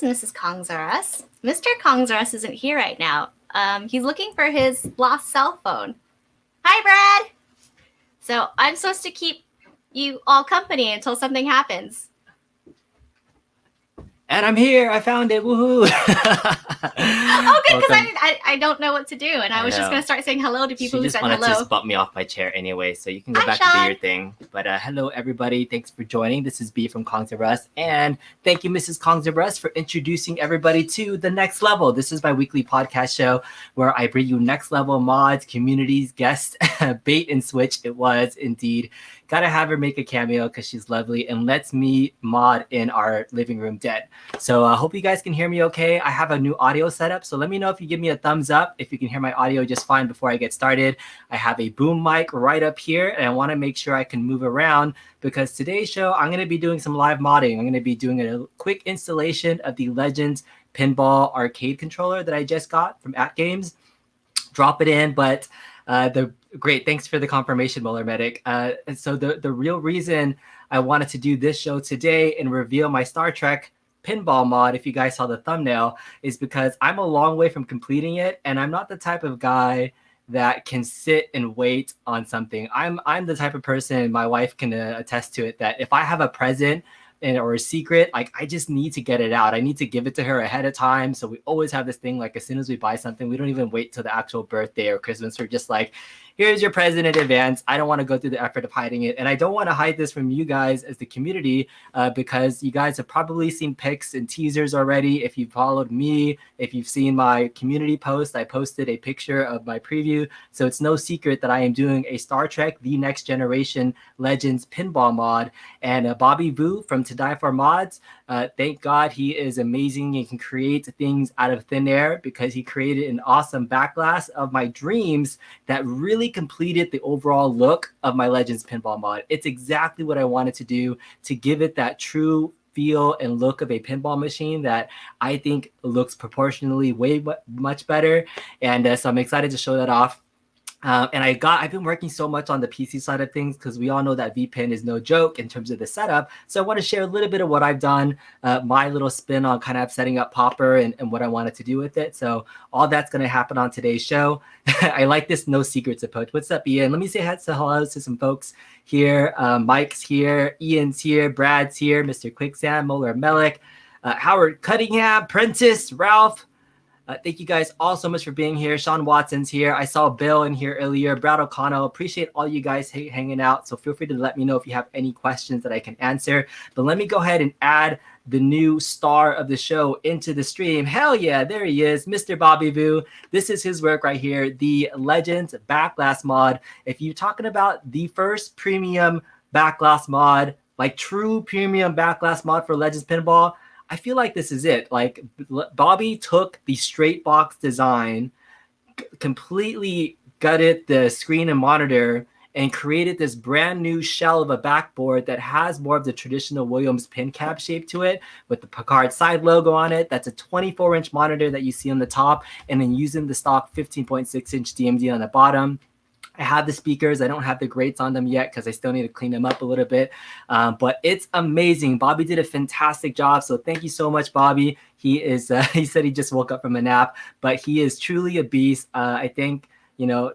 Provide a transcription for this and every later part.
Mrs. Kongzaras. Mr. Kongzaras isn't here right now. He's looking for his lost cell phone. Hi, Brad! So I'm supposed to keep you all company until something happens. And I'm here. I found it. Woohoo! Oh, good, because I don't know what to do, and I was just going to start saying hello to people who said hello. She just wanted to bump me off my chair anyway, so you can go back to do your thing. But hello, everybody. Thanks for joining. This is B from Kongzaras, and thank you, Mrs. Kongzaras, for introducing everybody to The Next Level. This is my weekly podcast show where I bring you next level mods, communities, guests, bait and switch. It was indeed. Gotta have her make a cameo because she's lovely and lets me mod in our living room dead. So I hope you guys can hear me okay. I have a new audio setup, so let me know if you give me a thumbs up if you can hear my audio just fine before I get started. I have a boom mic right up here, and I want to make sure I can move around because today's show, I'm going to be doing some live modding. I'm going to be doing a quick installation of the Legends Pinball arcade controller that I just got from AtGames. Drop it in, but great. Thanks for the confirmation, Muller Medic. So the real reason I wanted to do this show today and reveal my Star Trek pinball mod, if you guys saw the thumbnail, is because I'm a long way from completing it, and I'm not the type of guy that can sit and wait on something. I'm the type of person, my wife can attest to it, that if I have a present or a secret, like I just need to get it out. I need to give it to her ahead of time. So we always have this thing, like as soon as we buy something, we don't even wait till the actual birthday or Christmas. We're just like, here's your present in advance. I don't want to go through the effort of hiding it. And I don't want to hide this from you guys as the community because you guys have probably seen pics and teasers already. If you've followed me, if you've seen my community post, I posted a picture of my preview. So it's no secret that I am doing a Star Trek The Next Generation Legends pinball mod. And Bobby Vu from To Die For Mods, thank God he is amazing and can create things out of thin air because he created an awesome backlash of my dreams that really completed the overall look of my Legends pinball mod. It's exactly what I wanted to do to give it that true feel and look of a pinball machine that I think looks proportionally way much better. And so I'm excited to show that off. And I've been working so much on the PC side of things because we all know that Vpin is no joke in terms of the setup. So I want to share a little bit of what I've done, my little spin on kind of setting up Popper and what I wanted to do with it. So all that's going to happen on today's show. I like this no secrets approach. What's up, Ian? Let me say hello to some folks here. Mike's here, Ian's here, Brad's here, Mr. Quicksand, Moeller Melik, Howard Cunningham, Prentice, Ralph. Thank you guys all so much for being here. Sean Watson's here. I saw Bill in here earlier. Brad O'Connell. Appreciate all you guys hanging out. So feel free to let me know if you have any questions that I can answer. But let me go ahead and add the new star of the show into the stream. Hell yeah, there he is, Mr. Bobby Vu. This is his work right here, the Legends Backlash mod. If you're talking about the first premium Backlash mod, like true premium Backlash mod for Legends Pinball, I feel like this is it. Like Bobby took the straight box design, completely gutted the screen and monitor, and created this brand new shell of a backboard that has more of the traditional Williams pin cap shape to it with the Picard side logo on it. That's a 24-inch monitor that you see on the top, and then using the stock 15.6-inch DMD on the bottom. I have the speakers. I don't have the grates on them yet because I still need to clean them up a little bit. But it's amazing. Bobby did a fantastic job. So thank you so much, Bobby. He is. He said he just woke up from a nap, but he is truly a beast. I think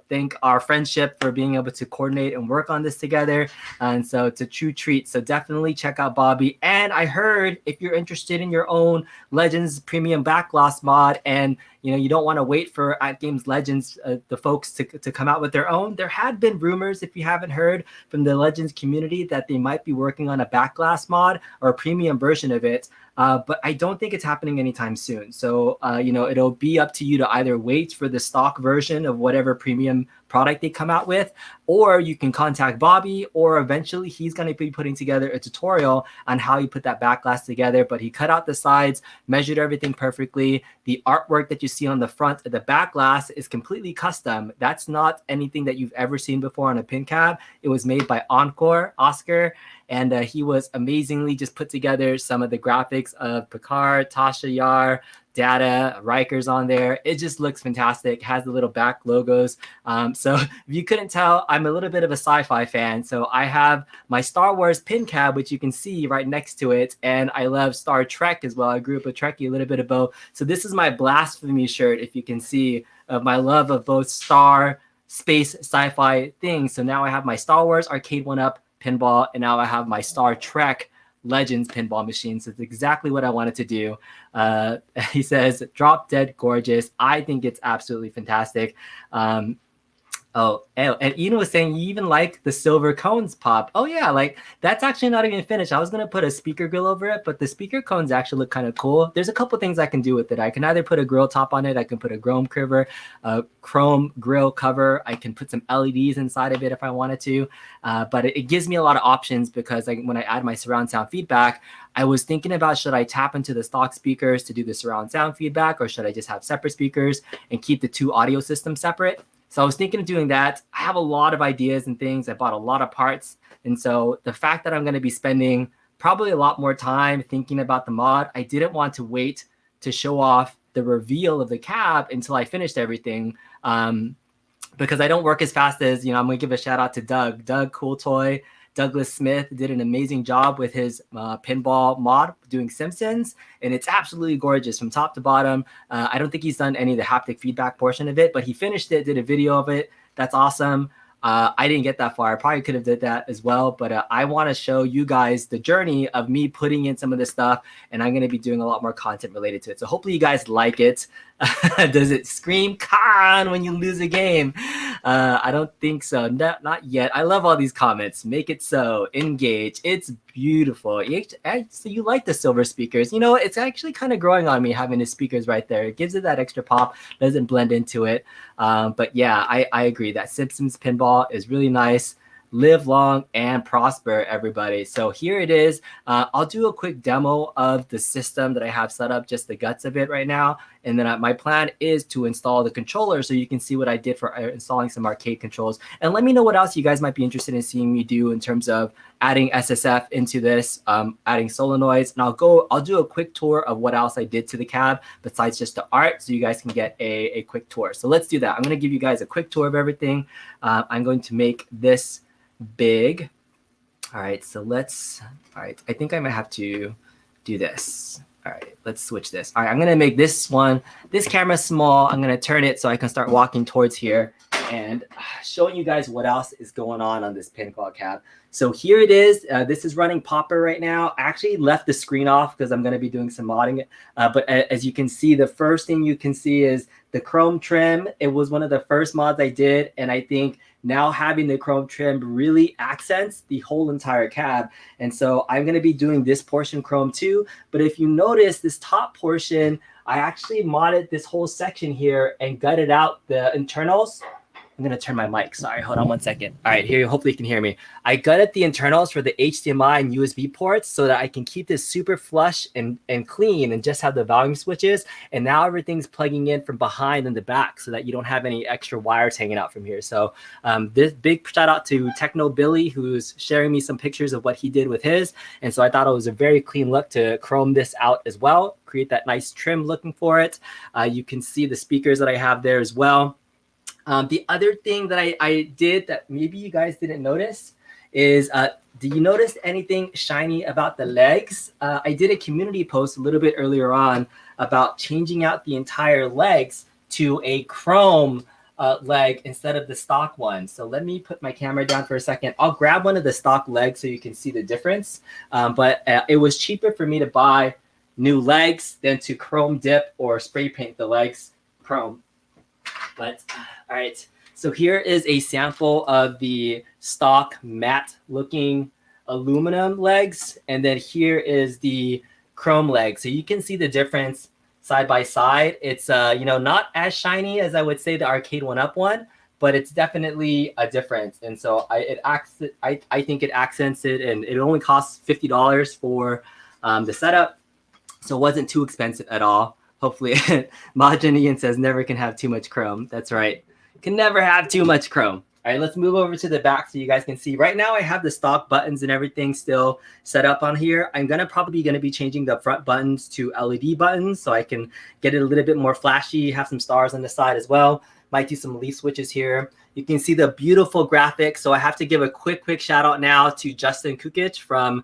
thank our friendship for being able to coordinate and work on this together. And so it's a true treat. So definitely check out Bobby. And I heard if you're interested in your own Legends Premium Backlash mod and you don't want to wait for AtGames Legends, the folks to come out with their own. There had been rumors, if you haven't heard, from the Legends community that they might be working on a Backlash mod or a premium version of it. But I don't think it's happening anytime soon. So, it'll be up to you to either wait for the stock version of whatever premium product they come out with, or you can contact Bobby, or eventually he's going to be putting together a tutorial on how you put that backlash together. But he cut out the sides, measured everything perfectly. The artwork that you see on the front of the backlash is completely custom. That's not anything that you've ever seen before on a pin cab. It was made by Oscar, and he was amazingly just put together some of the graphics of Picard, Tasha Yar, data, Riker's on there. It just looks fantastic. Has the little back logos. So if you couldn't tell, I'm a little bit of a sci-fi fan. So I have my Star Wars pin cab, which you can see right next to it. And I love Star Trek as well. I grew up with Trekkie, a little bit of both. So this is my Blasphemy shirt, if you can see, of my love of both Star, space, sci-fi things. So now I have my Star Wars Arcade 1-Up pinball, and now I have my Star Trek Legends pinball machine. So it's exactly what I wanted to do. He says, drop dead gorgeous. I think it's absolutely fantastic. And Ian was saying you even like the silver cones pop. Oh yeah, like that's actually not even finished. I was gonna put a speaker grill over it, but the speaker cones actually look kind of cool. There's a couple things I can do with it. I can either put a grill top on it, I can put a chrome grill cover, I can put some LEDs inside of it if I wanted to. But it gives me a lot of options because when I add my surround sound feedback, I was thinking about, should I tap into the stock speakers to do the surround sound feedback, or should I just have separate speakers and keep the two audio systems separate? So I was thinking of doing that. I have a lot of ideas and things. I bought a lot of parts. And so the fact that I'm going to be spending probably a lot more time thinking about the mod, I didn't want to wait to show off the reveal of the cab until I finished everything. Because I don't work as fast as, I'm going to give a shout out to Doug Cool Toy. Douglas Smith did an amazing job with his pinball mod doing Simpsons, and it's absolutely gorgeous from top to bottom. I don't think he's done any of the haptic feedback portion of it, but he finished it, did a video of it. That's awesome. I didn't get that far. I probably could have did that as well, but I want to show you guys the journey of me putting in some of this stuff, and I'm going to be doing a lot more content related to it. So hopefully you guys like it. Does it scream con when you lose a game? I don't think so. Not yet. I love all these comments. Make it so. Engage. It's beautiful. So you like the silver speakers. It's actually kind of growing on me having the speakers right there. It gives it that extra pop. Doesn't blend into it. But yeah, I agree. That Simpsons pinball is really nice. Live long and prosper, everybody. So here it is. I'll do a quick demo of the system that I have set up, just the guts of it right now. And then my plan is to install the controller so you can see what I did for installing some arcade controls. And let me know what else you guys might be interested in seeing me do in terms of adding SSF into this, adding solenoids. And I'll do a quick tour of what else I did to the cab besides just the art, so you guys can get a quick tour. So let's do that. I'm going to give you guys a quick tour of everything. I'm going to make this big. All right, I think I might have to do this. All right, let's switch this. All right, I'm going to make this camera small. I'm going to turn it so I can start walking towards here and showing you guys what else is going on this pinball cab. So here it is. This is running Popper right now. I actually left the screen off because I'm going to be doing some modding. But as you can see, the first thing you can see is the chrome trim. It was one of the first mods I did. And I think now having the chrome trim really accents the whole entire cab. And so I'm going to be doing this portion chrome too. But if you notice this top portion, I actually modded this whole section here and gutted out the internals. I'm going to turn my mic. Sorry, hold on one second. All right, here, hopefully you can hear me. I gutted the internals for the HDMI and USB ports so that I can keep this super flush and clean and just have the volume switches. And now everything's plugging in from behind and the back so that you don't have any extra wires hanging out from here. So this big shout out to Techno Billy, who's sharing me some pictures of what he did with his. And so I thought it was a very clean look to chrome this out as well, create that nice trim looking for it. You can see the speakers that I have there as well. The other thing that I did that maybe you guys didn't notice is, do you notice anything shiny about the legs? I did a community post a little bit earlier on about changing out the entire legs to a chrome leg instead of the stock one. So let me put my camera down for a second. I'll grab one of the stock legs so you can see the difference. But it was cheaper for me to buy new legs than to chrome dip or spray paint the legs chrome. But all right, so here is a sample of the stock matte looking aluminum legs. And then here is the chrome leg. So you can see the difference side by side. It's not as shiny as I would say the Arcade 1-Up one, but it's definitely a difference. And so I think it accents it, and it only costs $50 for the setup. So it wasn't too expensive at all. Hopefully, Majin Ian says never can have too much chrome. That's right. Can never have too much chrome. All right, let's move over to the back so you guys can see. Right now, I have the stock buttons and everything still set up on here. I'm probably gonna be changing the front buttons to LED buttons so I can get it a little bit more flashy, have some stars on the side as well. Might do some leaf switches here. You can see the beautiful graphics. So I have to give a quick shout out now to Justin Kukic from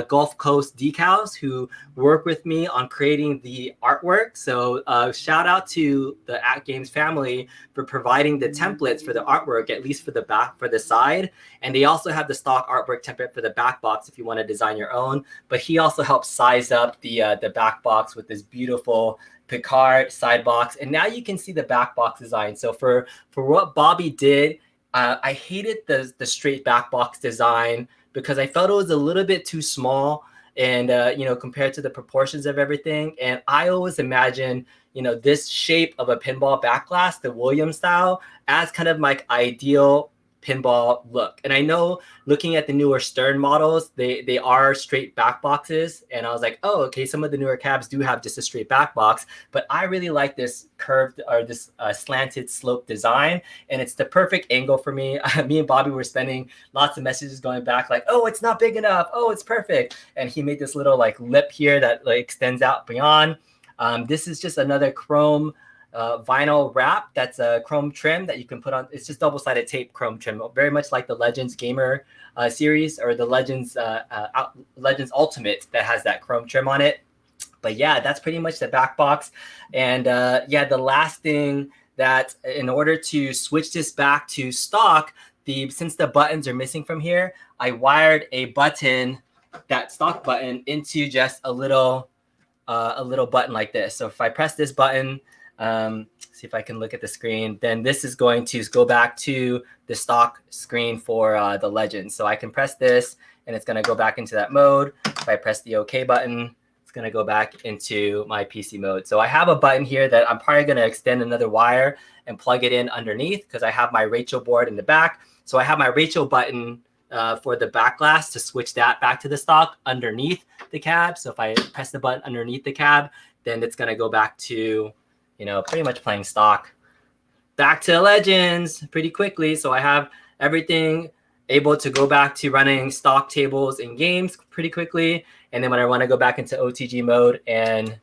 Gulf Coast Decals, who worked with me on creating the artwork. So shout out to the AtGames family for providing the templates for the artwork, at least for the back, for the side. And they also have the stock artwork template for the back box if you want to design your own. But he also helped size up the back box with this beautiful Picard side box, and now you can see the back box design. So for what Bobby did, I hated the straight back box design because I felt it was a little bit too small, and compared to the proportions of everything. And I always imagine this shape of a pinball back glass, the Williams style, as kind of my ideal pinball look. And I know looking at the newer Stern models, they are straight back boxes. And I was like, oh, okay, some of the newer cabs do have just a straight back box, but I really like this curved or this slanted slope design. And it's the perfect angle for me. Me and Bobby were spending lots of messages going back like, oh, it's not big enough. Oh, it's perfect. And he made this little like lip here that like extends out beyond. This is just another chrome vinyl wrap that's a chrome trim that you can put on. It's just double-sided tape chrome trim, very much like the Legends Gamer series or the Legends Legends Ultimate that has that chrome trim on it. But yeah, that's pretty much the back box. And the last thing that in order to switch this back to stock, since the buttons are missing from here, I wired a button, that stock button, into just a little button like this. So if I press this button, see if I can look at the screen, then this is going to go back to the stock screen for the Legends. So I can press this and it's going to go back into that mode. If I press the OK button, it's going to go back into my PC mode. So I have a button here that I'm probably going to extend another wire and plug it in underneath because I have my Rachel board in the back. So I have my Rachel button for the back glass to switch that back to the stock underneath the cab. So if I press the button underneath the cab, then it's going to go back to pretty much playing stock. Back to Legends pretty quickly. So I have everything able to go back to running stock tables in games pretty quickly. And then when I want to go back into OTG mode and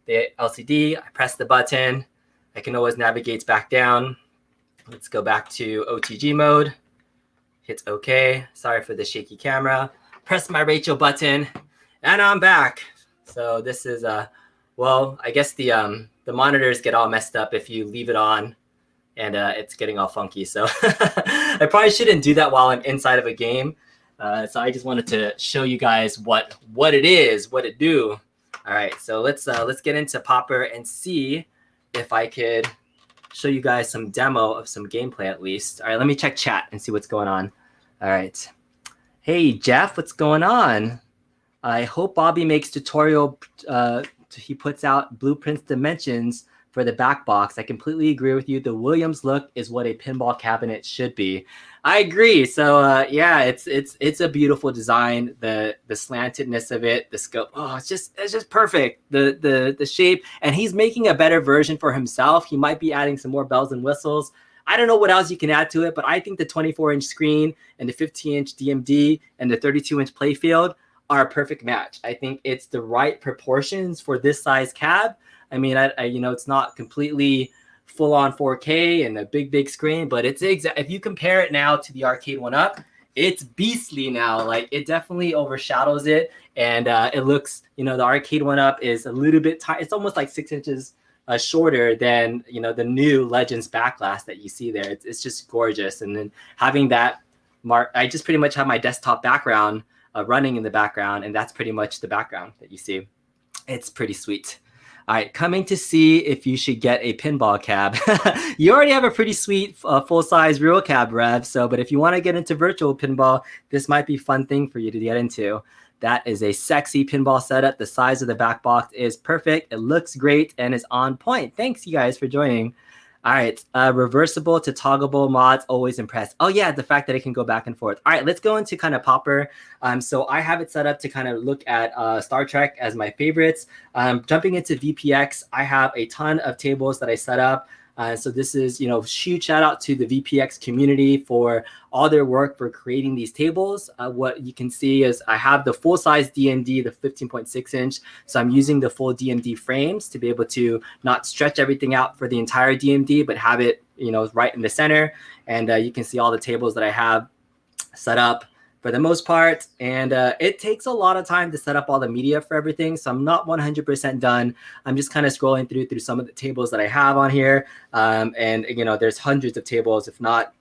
the LCD, I press the button. I can always navigate back down. Let's go back to OTG mode. Hit OK. Sorry for the shaky camera. Press my Rachel button and I'm back. So this is well, I guess the monitors get all messed up if you leave it on and it's getting all funky. So I probably shouldn't do that while I'm inside of a game. So I just wanted to show you guys what it is, what it do. All right, so let's get into Popper and see if I could show you guys some demo of some gameplay at least. All right, let me check chat and see what's going on. All right. Hey, Jeff, what's going on? I hope Bobby makes tutorial he puts out blueprints dimensions for the back box. I completely agree with you. The Williams look is what a pinball cabinet should be. I agree. So yeah, it's a beautiful design. The slantedness of it, the scope. Oh, it's just perfect. The shape, and he's making a better version for himself. He might be adding some more bells and whistles. I don't know what else you can add to it, but I think the 24-inch screen and the 15-inch DMD and the 32-inch playfield are a perfect match. I think it's the right proportions for this size cab. I mean, I it's not completely full on 4K and a big screen, but it's if you compare it now to the arcade one up, it's beastly now. Like it definitely overshadows it, and it looks, the arcade one up is a little bit tight. It's almost like 6 inches shorter than the new Legends back glass that you see there. It's just gorgeous, and then having that I just pretty much have my desktop background running in the background, and that's pretty much the background that you see. It's pretty sweet. All right, coming to see if you should get a pinball cab. You already have a pretty sweet full-size real cab, Rev. But if you want to get into virtual pinball, this might be a fun thing for you to get into. That is a sexy pinball setup. The size of the back box is perfect. It looks great and is on point. Thanks, you guys, for joining. All right, reversible to toggleable mods, always impressed. Oh yeah, the fact that it can go back and forth. All right, let's go into kind of Popper. So I have it set up to kind of look at Star Trek as my favorites. Jumping into VPX, I have a ton of tables that I set up. So this is, huge shout out to the VPX community for all their work for creating these tables. What you can see is I have the full size DMD, the 15.6 inch. So I'm using the full DMD frames to be able to not stretch everything out for the entire DMD, but have it, right in the center. And you can see all the tables that I have set up for the most part. And it takes a lot of time to set up all the media for everything. So I'm not 100% done. I'm just kind of scrolling through some of the tables that I have on here. And, there's hundreds of tables, if not,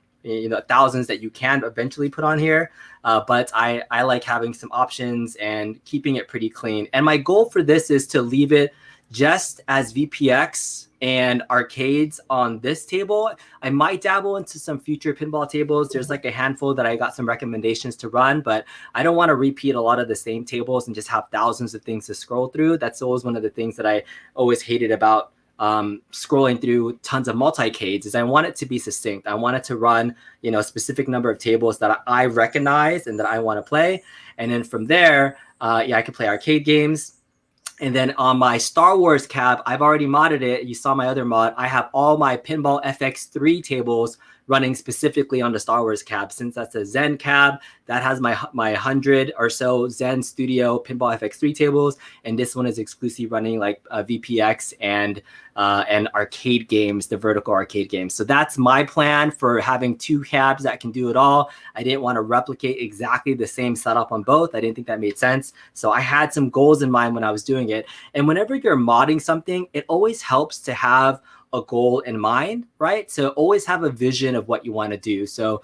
thousands that you can eventually put on here. But I like having some options and keeping it pretty clean. And my goal for this is to leave it just as VPX and arcades on this table. I might dabble into some future pinball tables. There's like a handful that I got some recommendations to run, but I don't want to repeat a lot of the same tables and just have thousands of things to scroll through. That's always one of the things that I always hated about scrolling through tons of multi-cades is I want it to be succinct. I want it to run, a specific number of tables that I recognize and that I want to play. And then from there, I can play arcade games. And then on my Star Wars cab, I've already modded it. You saw my other mod. I have all my Pinball FX3 tables running specifically on the Star Wars cab. Since that's a Zen cab, that has my 100 or so Zen Studio Pinball FX3 tables. And this one is exclusively running like VPX and arcade games, the vertical arcade games. So that's my plan for having two cabs that can do it all. I didn't want to replicate exactly the same setup on both. I didn't think that made sense. So I had some goals in mind when I was doing it. And whenever you're modding something, it always helps to have a goal in mind, right? So always have a vision of what you want to do. So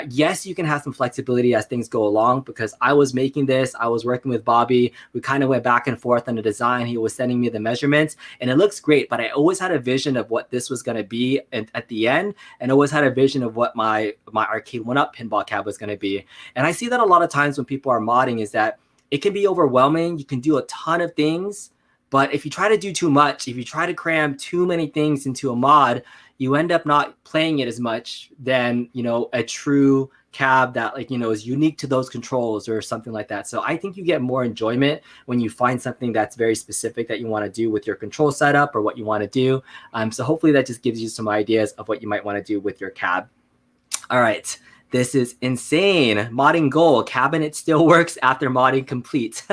yes, you can have some flexibility as things go along, because I was making this, I was working with Bobby. We kind of went back and forth on the design. He was sending me the measurements and it looks great, but I always had a vision of what this was going to be at the end, and always had a vision of what my arcade 1-up pinball cab was going to be. And I see that a lot of times when people are modding is that it can be overwhelming. You can do a ton of things, but if you try to do too much, if you try to cram too many things into a mod, you end up not playing it as much than, a true cab that is unique to those controls or something like that. So I think you get more enjoyment when you find something that's very specific that you want to do with your control setup or what you want to do. So hopefully that just gives you some ideas of what you might want to do with your cab. All right. This is insane. Modding goal. Cabinet still works after modding complete.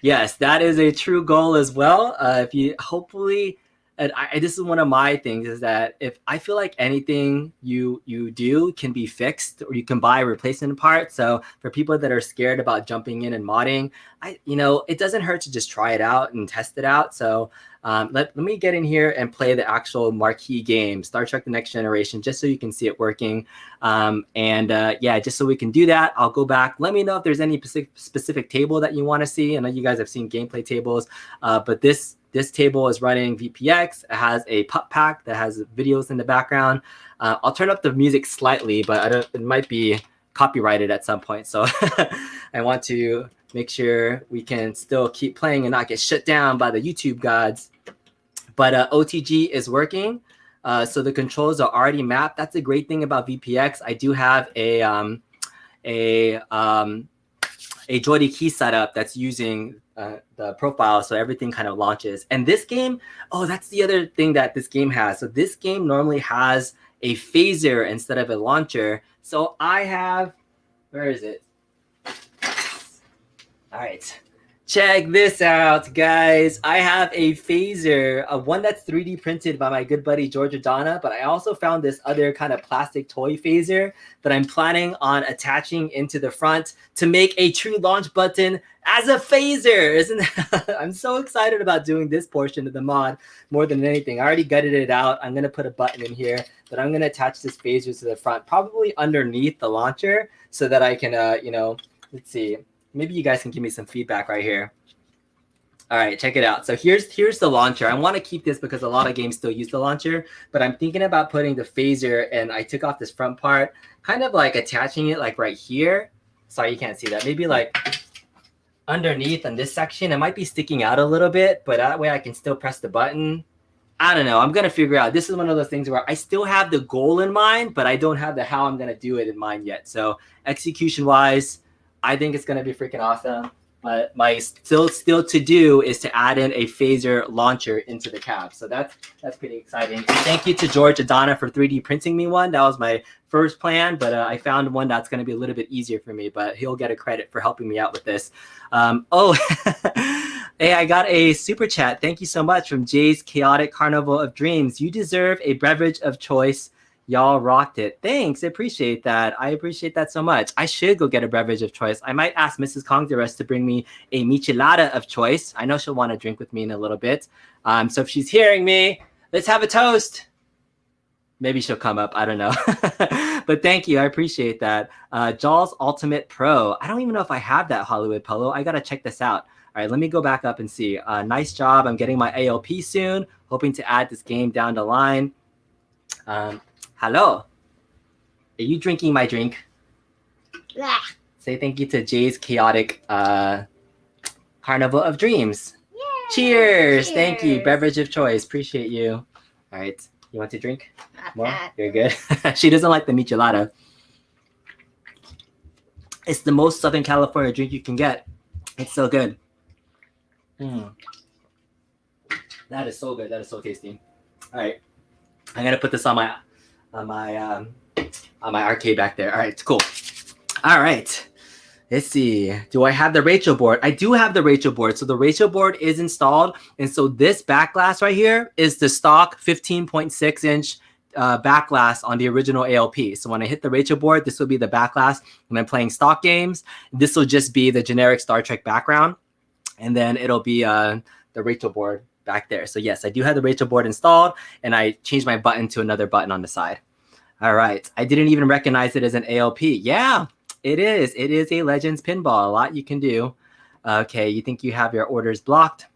Yes, that is a true goal as well. If you hopefully, and this is one of my things, is that if I feel like anything you do can be fixed, or you can buy a replacement part. So for people that are scared about jumping in and modding, it doesn't hurt to just try it out and test it out. So let me get in here and play the actual marquee game, Star Trek The Next Generation, just so you can see it working. Just so we can do that, I'll go back. Let me know if there's any specific table that you want to see. I know you guys have seen gameplay tables, but this table is running VPX. It has a pup pack that has videos in the background. I'll turn up the music slightly, but it might be copyrighted at some point. So I want to make sure we can still keep playing and not get shut down by the YouTube gods. But OTG is working. So the controls are already mapped. That's a great thing about VPX. I do have a Joystick key setup that's using the profile, so everything kind of launches. And this game, that's the other thing that this game has. So this game normally has a phaser instead of a launcher. So I have, where is it? All right. Check this out, guys. I have a phaser, one that's 3D printed by my good buddy George Adana, but I also found this other kind of plastic toy phaser that I'm planning on attaching into the front to make a true launch button as a phaser. I'm so excited about doing this portion of the mod more than anything. I already gutted it out. I'm going to put a button in here, but I'm going to attach this phaser to the front, probably underneath the launcher, so that I can, let's see. Maybe you guys can give me some feedback right here. All right, check it out. So here's the launcher. I want to keep this because a lot of games still use the launcher, but I'm thinking about putting the phaser, and I took off this front part, kind of like attaching it like right here. Sorry, you can't see that. Maybe like underneath on this section. It might be sticking out a little bit, but that way I can still press the button. I don't know. I'm going to figure out. This is one of those things where I still have the goal in mind, but I don't have the how I'm going to do it in mind yet. So execution-wise, I think it's going to be freaking awesome. my still to do is to add in a phaser launcher into the cab. So that's pretty exciting. And thank you to George Adana for 3D printing me one. That was my first plan, but I found one that's going to be a little bit easier for me, but he'll get a credit for helping me out with this. Oh, hey, I got a super chat. Thank you so much from Jay's Chaotic Carnival of Dreams. You deserve a beverage of choice. Y'all rocked it. Thanks. I appreciate that. I appreciate that so much. I should go get a beverage of choice. I might ask Mrs. Kongderes to bring me a michelada of choice. I know she'll want to drink with me in a little bit. So if she's hearing me, let's have a toast. Maybe she'll come up. I don't know. But thank you. I appreciate that. Jaws Ultimate Pro. I don't even know if I have that Hollywood Polo. I got to check this out. All right, let me go back up and see. Nice job. I'm getting my ALP soon. Hoping to add this game down the line. Hello. Are you drinking my drink? Yeah. Say thank you to Jay's Chaotic Carnival of Dreams. Yay. Cheers. Thank you. Beverage of choice. Appreciate you. All right. You want to drink more? You're good. She doesn't like the michelada. It's the most Southern California drink you can get. It's so good. That is so good. That is so tasty. All right. I'm going to put this on my arcade back there. All right, cool. All right, let's see. Do I have the Rachel board? I do have the Rachel board. So the Rachel board is installed, and so this back glass right here is the stock 15.6 inch back glass on the original ALP. So when I hit the Rachel board, this will be the back glass. When I'm playing stock games, this will just be the generic Star Trek background, and then it'll be the Rachel board back there. So yes, I do have the Rachel board installed, and I changed my button to another button on the side. All right. I didn't even recognize it as an ALP. Yeah, it is. It is a Legends pinball. A lot you can do. Okay, you think you have your orders blocked?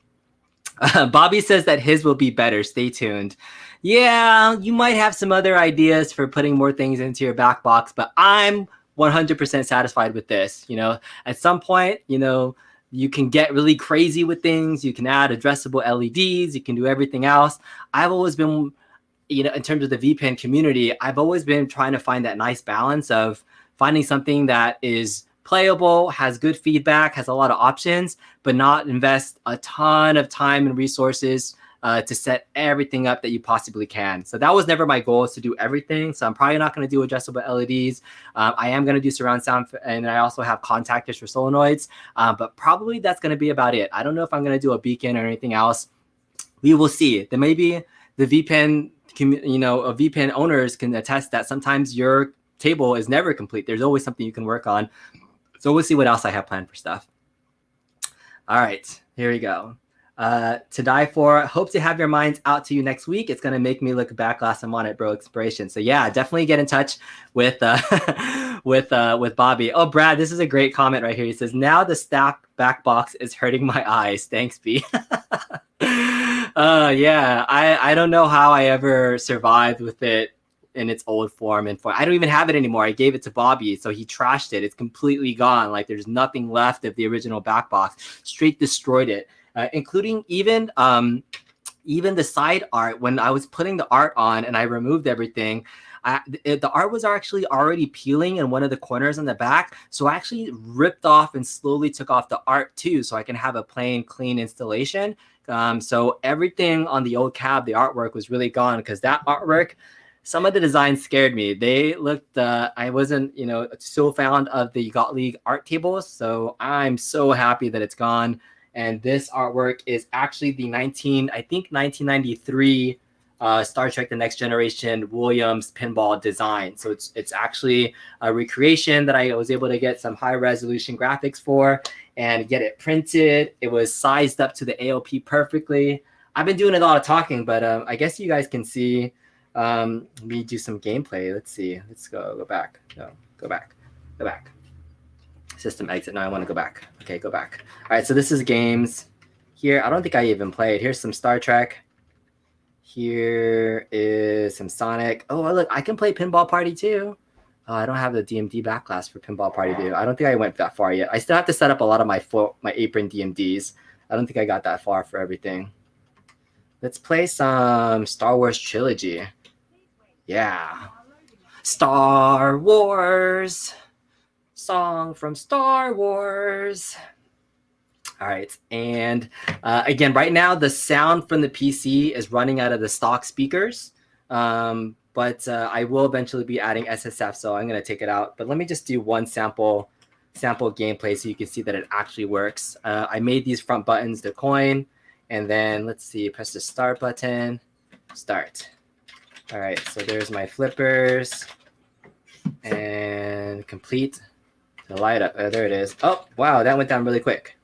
Bobby says that his will be better. Stay tuned. Yeah, you might have some other ideas for putting more things into your back box, but I'm 100% satisfied with this. You know, at some point, you know, you can get really crazy with things. You can add addressable LEDs. You can do everything else. I've always been, you know, in terms of the Vpin community, I've always been trying to find that nice balance of finding something that is playable, has good feedback, has a lot of options, but not invest a ton of time and resources to set everything up that you possibly can. So that was never my goal, is to do everything. So I'm probably not going to do adjustable LEDs. I am going to do surround sound, and I also have contactors for solenoids, but probably that's going to be about it. I don't know if I'm going to do a beacon or anything else. We will see. Then maybe the Vpin, you know, Vpin owners can attest that sometimes your table is never complete. There's always something you can work on. So we'll see what else I have planned for stuff. All right, here we go. To die for. Hope to have your minds out to you next week. It's gonna make me look back last I'm on it, bro. Inspiration. So yeah, definitely get in touch with with Bobby. Oh, Brad, this is a great comment right here. He says, now the stack back box is hurting my eyes. Thanks, B. Yeah, I don't know how I ever survived with it in its old form. And I don't even have it anymore. I gave it to Bobby, so he trashed it. It's completely gone. Like there's nothing left of the original back box. Straight destroyed it. Including even the side art. When I was putting the art on and I removed everything, the art was actually already peeling in one of the corners on the back. So I actually ripped off and slowly took off the art too, so I can have a plain, clean installation. So everything on the old cab, the artwork was really gone, because that artwork, some of the designs scared me. They looked, I wasn't, you know, so fond of the Gottlieb art tables. So I'm so happy that it's gone. And this artwork is actually the 1993 Star Trek: The Next Generation Williams pinball design. So it's actually a recreation that I was able to get some high resolution graphics for and get it printed. It was sized up to the ALP perfectly. I've been doing a lot of talking, but I guess you guys can see me do some gameplay. Let's see. Let's go back. No, go back. System exit. No, I want to go back. Okay, go back. All right, so this is games. Here, I don't think I even played. Here's some Star Trek. Here is some Sonic. Oh, look, I can play Pinball Party too. Oh, I don't have the DMD backlash for Pinball Party 2. I don't think I went that far yet. I still have to set up a lot of my apron DMDs. I don't think I got that far for everything. Let's play some Star Wars Trilogy. Yeah. Star Wars. Song from Star Wars. All right. And again, right now, the sound from the PC is running out of the stock speakers. But I will eventually be adding SSF, so I'm going to take it out. But let me just do one sample gameplay so you can see that it actually works. I made these front buttons to coin. And then let's see, press the start button, start. All right, so there's my flippers and complete the light up. There it is. Oh, wow, that went down really quick.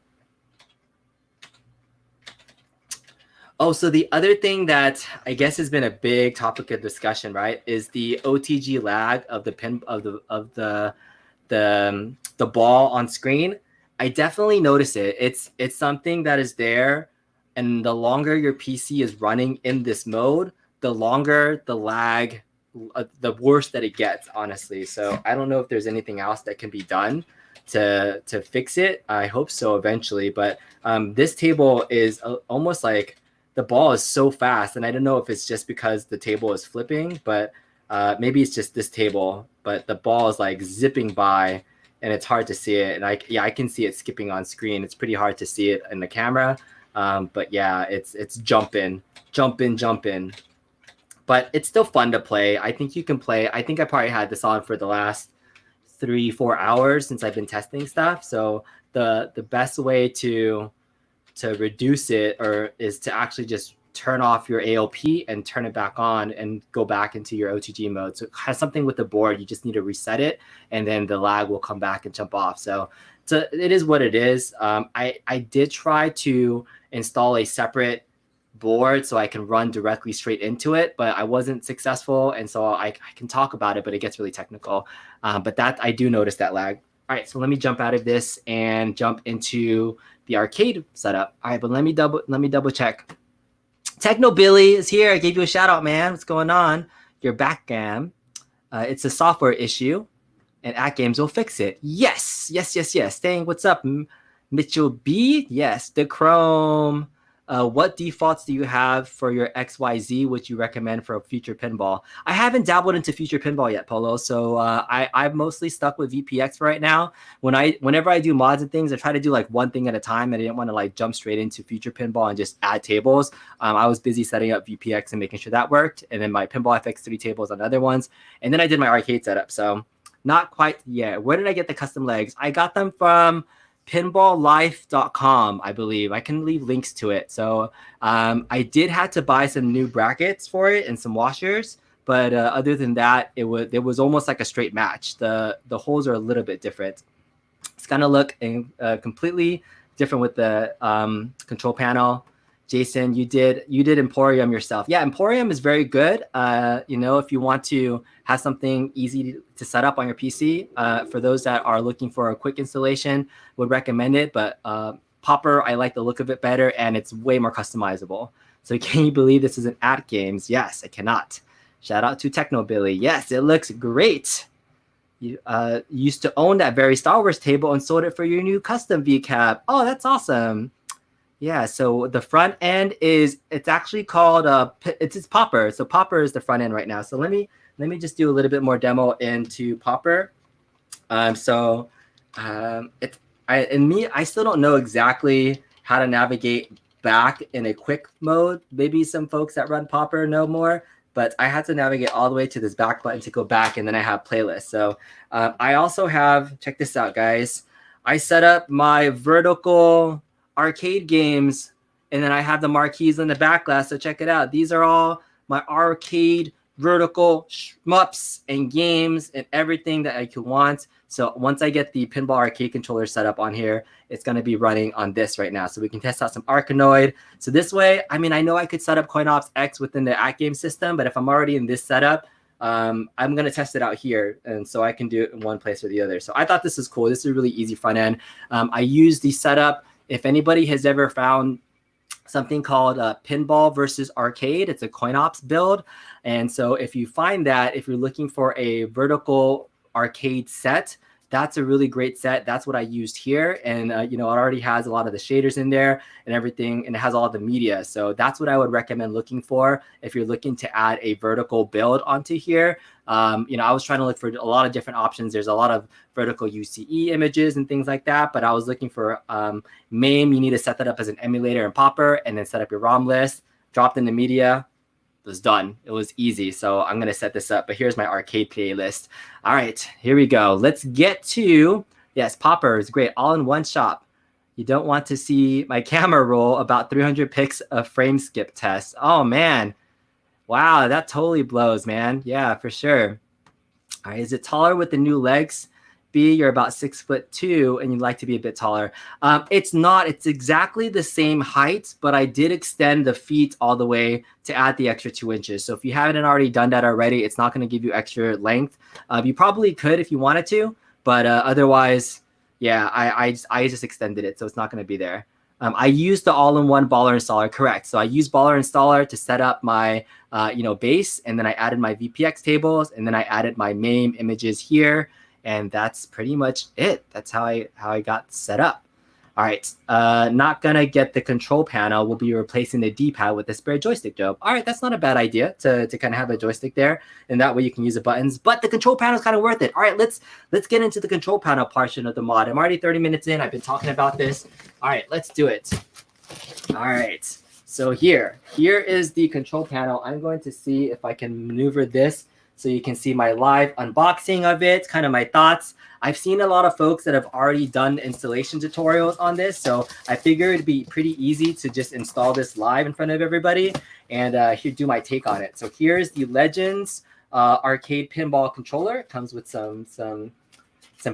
Oh, so the other thing that I guess has been a big topic of discussion, right, is the OTG lag of the the ball on screen. I definitely notice it. It's something that is there, and the longer your PC is running in this mode, the longer the lag, the worse that it gets, honestly. So I don't know if there's anything else that can be done to fix it. I hope so eventually, but this table is almost like the ball is so fast, and I don't know if it's just because the table is flipping, but maybe it's just this table, but the ball is like zipping by and it's hard to see it. And I can see it skipping on screen. It's pretty hard to see it in the camera. But yeah, it's jumping. But it's still fun to play. I think you can play. I think I probably had this on for the last 3-4 hours since I've been testing stuff. So the best way to reduce it is to actually just turn off your ALP and turn it back on and go back into your OTG mode. So it has something with the board. You just need to reset it, and then the lag will come back and jump off. So it is what it is. I did try to install a separate board so I can run directly straight into it, but I wasn't successful. And so I can talk about it, but it gets really technical. But that I do notice that lag. All right, so let me jump out of this and jump into the arcade setup. All right, but let me double check. Techno Billy is here. I gave you a shout out, man. What's going on? Your backcam. It's a software issue, and AtGames will fix it. Yes. Dang, what's up, Mitchell B? Yes, the Chrome. What defaults do you have for your XYZ, which you recommend for a future pinball? I haven't dabbled into future pinball yet, Polo. So I'm mostly stuck with VPX for right now. Whenever I do mods and things, I try to do like one thing at a time. I didn't want to like jump straight into future pinball and just add tables. I was busy setting up VPX and making sure that worked. And then my Pinball FX3 tables on other ones. And then I did my arcade setup. So not quite yet. Where did I get the custom legs? I got them from pinballlife.com, I believe. I can leave links to it. So I did have to buy some new brackets for it and some washers, but other than that, it was almost like a straight match. The holes are a little bit different. It's gonna look completely different with the control panel. Jason, you did Emporium yourself. Yeah, Emporium is very good. If you want to have something easy to set up on your PC, for those that are looking for a quick installation, would recommend it. But Popper, I like the look of it better, and it's way more customizable. So can you believe this is an AtGames? Yes, I cannot. Shout out to Techno Billy. Yes, it looks great. You used to own that very Star Wars table and sold it for your new custom VCAP. Oh, that's awesome. Yeah, so the front end it's actually called it's Popper. So Popper is the front end right now. So let me just do a little bit more demo into Popper. I still don't know exactly how to navigate back in a quick mode. Maybe some folks that run Popper know more, but I had to navigate all the way to this back button to go back, and then I have playlists. So I also have, check this out, guys. I set up my vertical arcade games, and then I have the marquees in the back glass. So check it out. These are all my arcade vertical shmups and games and everything that I could want. So once I get the pinball arcade controller set up on here, it's going to be running on this right now. So we can test out some Arkanoid. So this way, I know I could set up CoinOps X within the AtGames system, but if I'm already in this setup, I'm going to test it out here. And so I can do it in one place or the other. So I thought this is cool. This is a really easy front end. I use the setup. If anybody has ever found something called Pinball versus Arcade, it's a CoinOps build. And so if you find that, if you're looking for a vertical arcade set, that's a really great set. That's what I used here. And, you know, it already has a lot of the shaders in there and everything, and it has all the media. So that's what I would recommend looking for if you're looking to add a vertical build onto here. You know, I was trying to look for a lot of different options. There's a lot of vertical UCE images and things like that, but I was looking for MAME. You need to set that up as an emulator and popper, and then set up your ROM list, dropped in the media. It was done. It was easy. So I'm going to set this up, but here's my arcade playlist. All right, here we go. Let's get to, yes, popper is great. All in one shop. You don't want to see my camera roll about 300 pics of FrameSkip test. Oh man. Wow, that totally blows, man. Yeah, for sure. All right, is it taller with the new legs? B, you're about 6'2", and you'd like to be a bit taller. It's not. It's exactly the same height, but I did extend the feet all the way to add the extra 2 inches. So if you haven't already done that already, it's not going to give you extra length. You probably could if you wanted to, but otherwise, yeah, I just extended it, so it's not going to be there. I used the all-in-one baller installer, correct. So I used baller installer to set up my you know, base, and then I added my VPX tables, and then I added my MAME images here, and that's pretty much it. That's how I got set up. All right, not gonna get the control panel. We'll be replacing the D-pad with a spare joystick job. All right, that's not a bad idea to kind of have a joystick there, and that way you can use the buttons. But the control panel is kind of worth it. All right, let's get into the control panel portion of the mod. I'm already 30 minutes in. I've been talking about this. All right, let's do it. All right, so here is the control panel. I'm going to see if I can maneuver this so you can see my live unboxing of it, kind of my thoughts. I've seen a lot of folks that have already done installation tutorials on this, so I figured it'd be pretty easy to just install this live in front of everybody and here do my take on it. So here's the Legends arcade pinball controller. It comes with some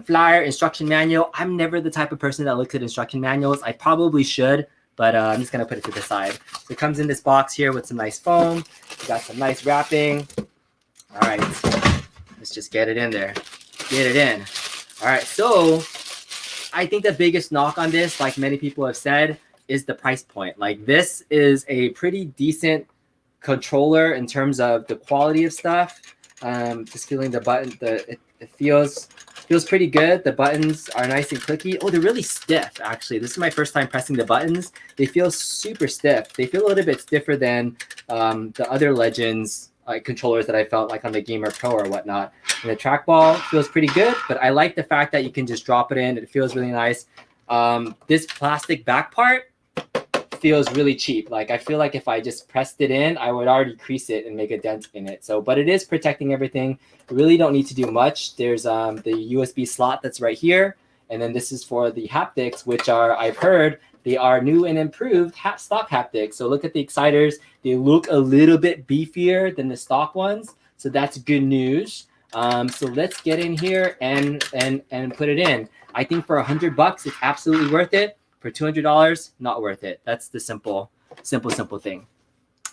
flyer, instruction manual. I'm never the type of person that looks at instruction manuals. I probably should, but I'm just gonna put it to the side. So it comes in this box here with some nice foam. We got some nice wrapping. All right, let's just get it in there. Get it in. All right, so I think the biggest knock on this, like many people have said, is the price point. Like, this is a pretty decent controller in terms of the quality of stuff. Just feeling the button, it feels pretty good. The buttons are nice and clicky. Oh, they're really stiff, actually. This is my first time pressing the buttons. They feel super stiff. They feel a little bit stiffer than the other Legends controllers that I felt like on the Gamer Pro or whatnot. And the trackball feels pretty good, but I like the fact that you can just drop it in. It feels really nice. This plastic back part feels really cheap. Like, I feel like if I just pressed it in, I would already crease it and make a dent in it. So, but it is protecting everything. You really don't need to do much. There's the USB slot that's right here. And then this is for the haptics, which are, I've heard, they are new and improved stock haptics. So look at the exciters. They look a little bit beefier than the stock ones. So that's good news. So let's get in here and put it in. I think for $100, it's absolutely worth it. For $200, not worth it. That's the simple thing.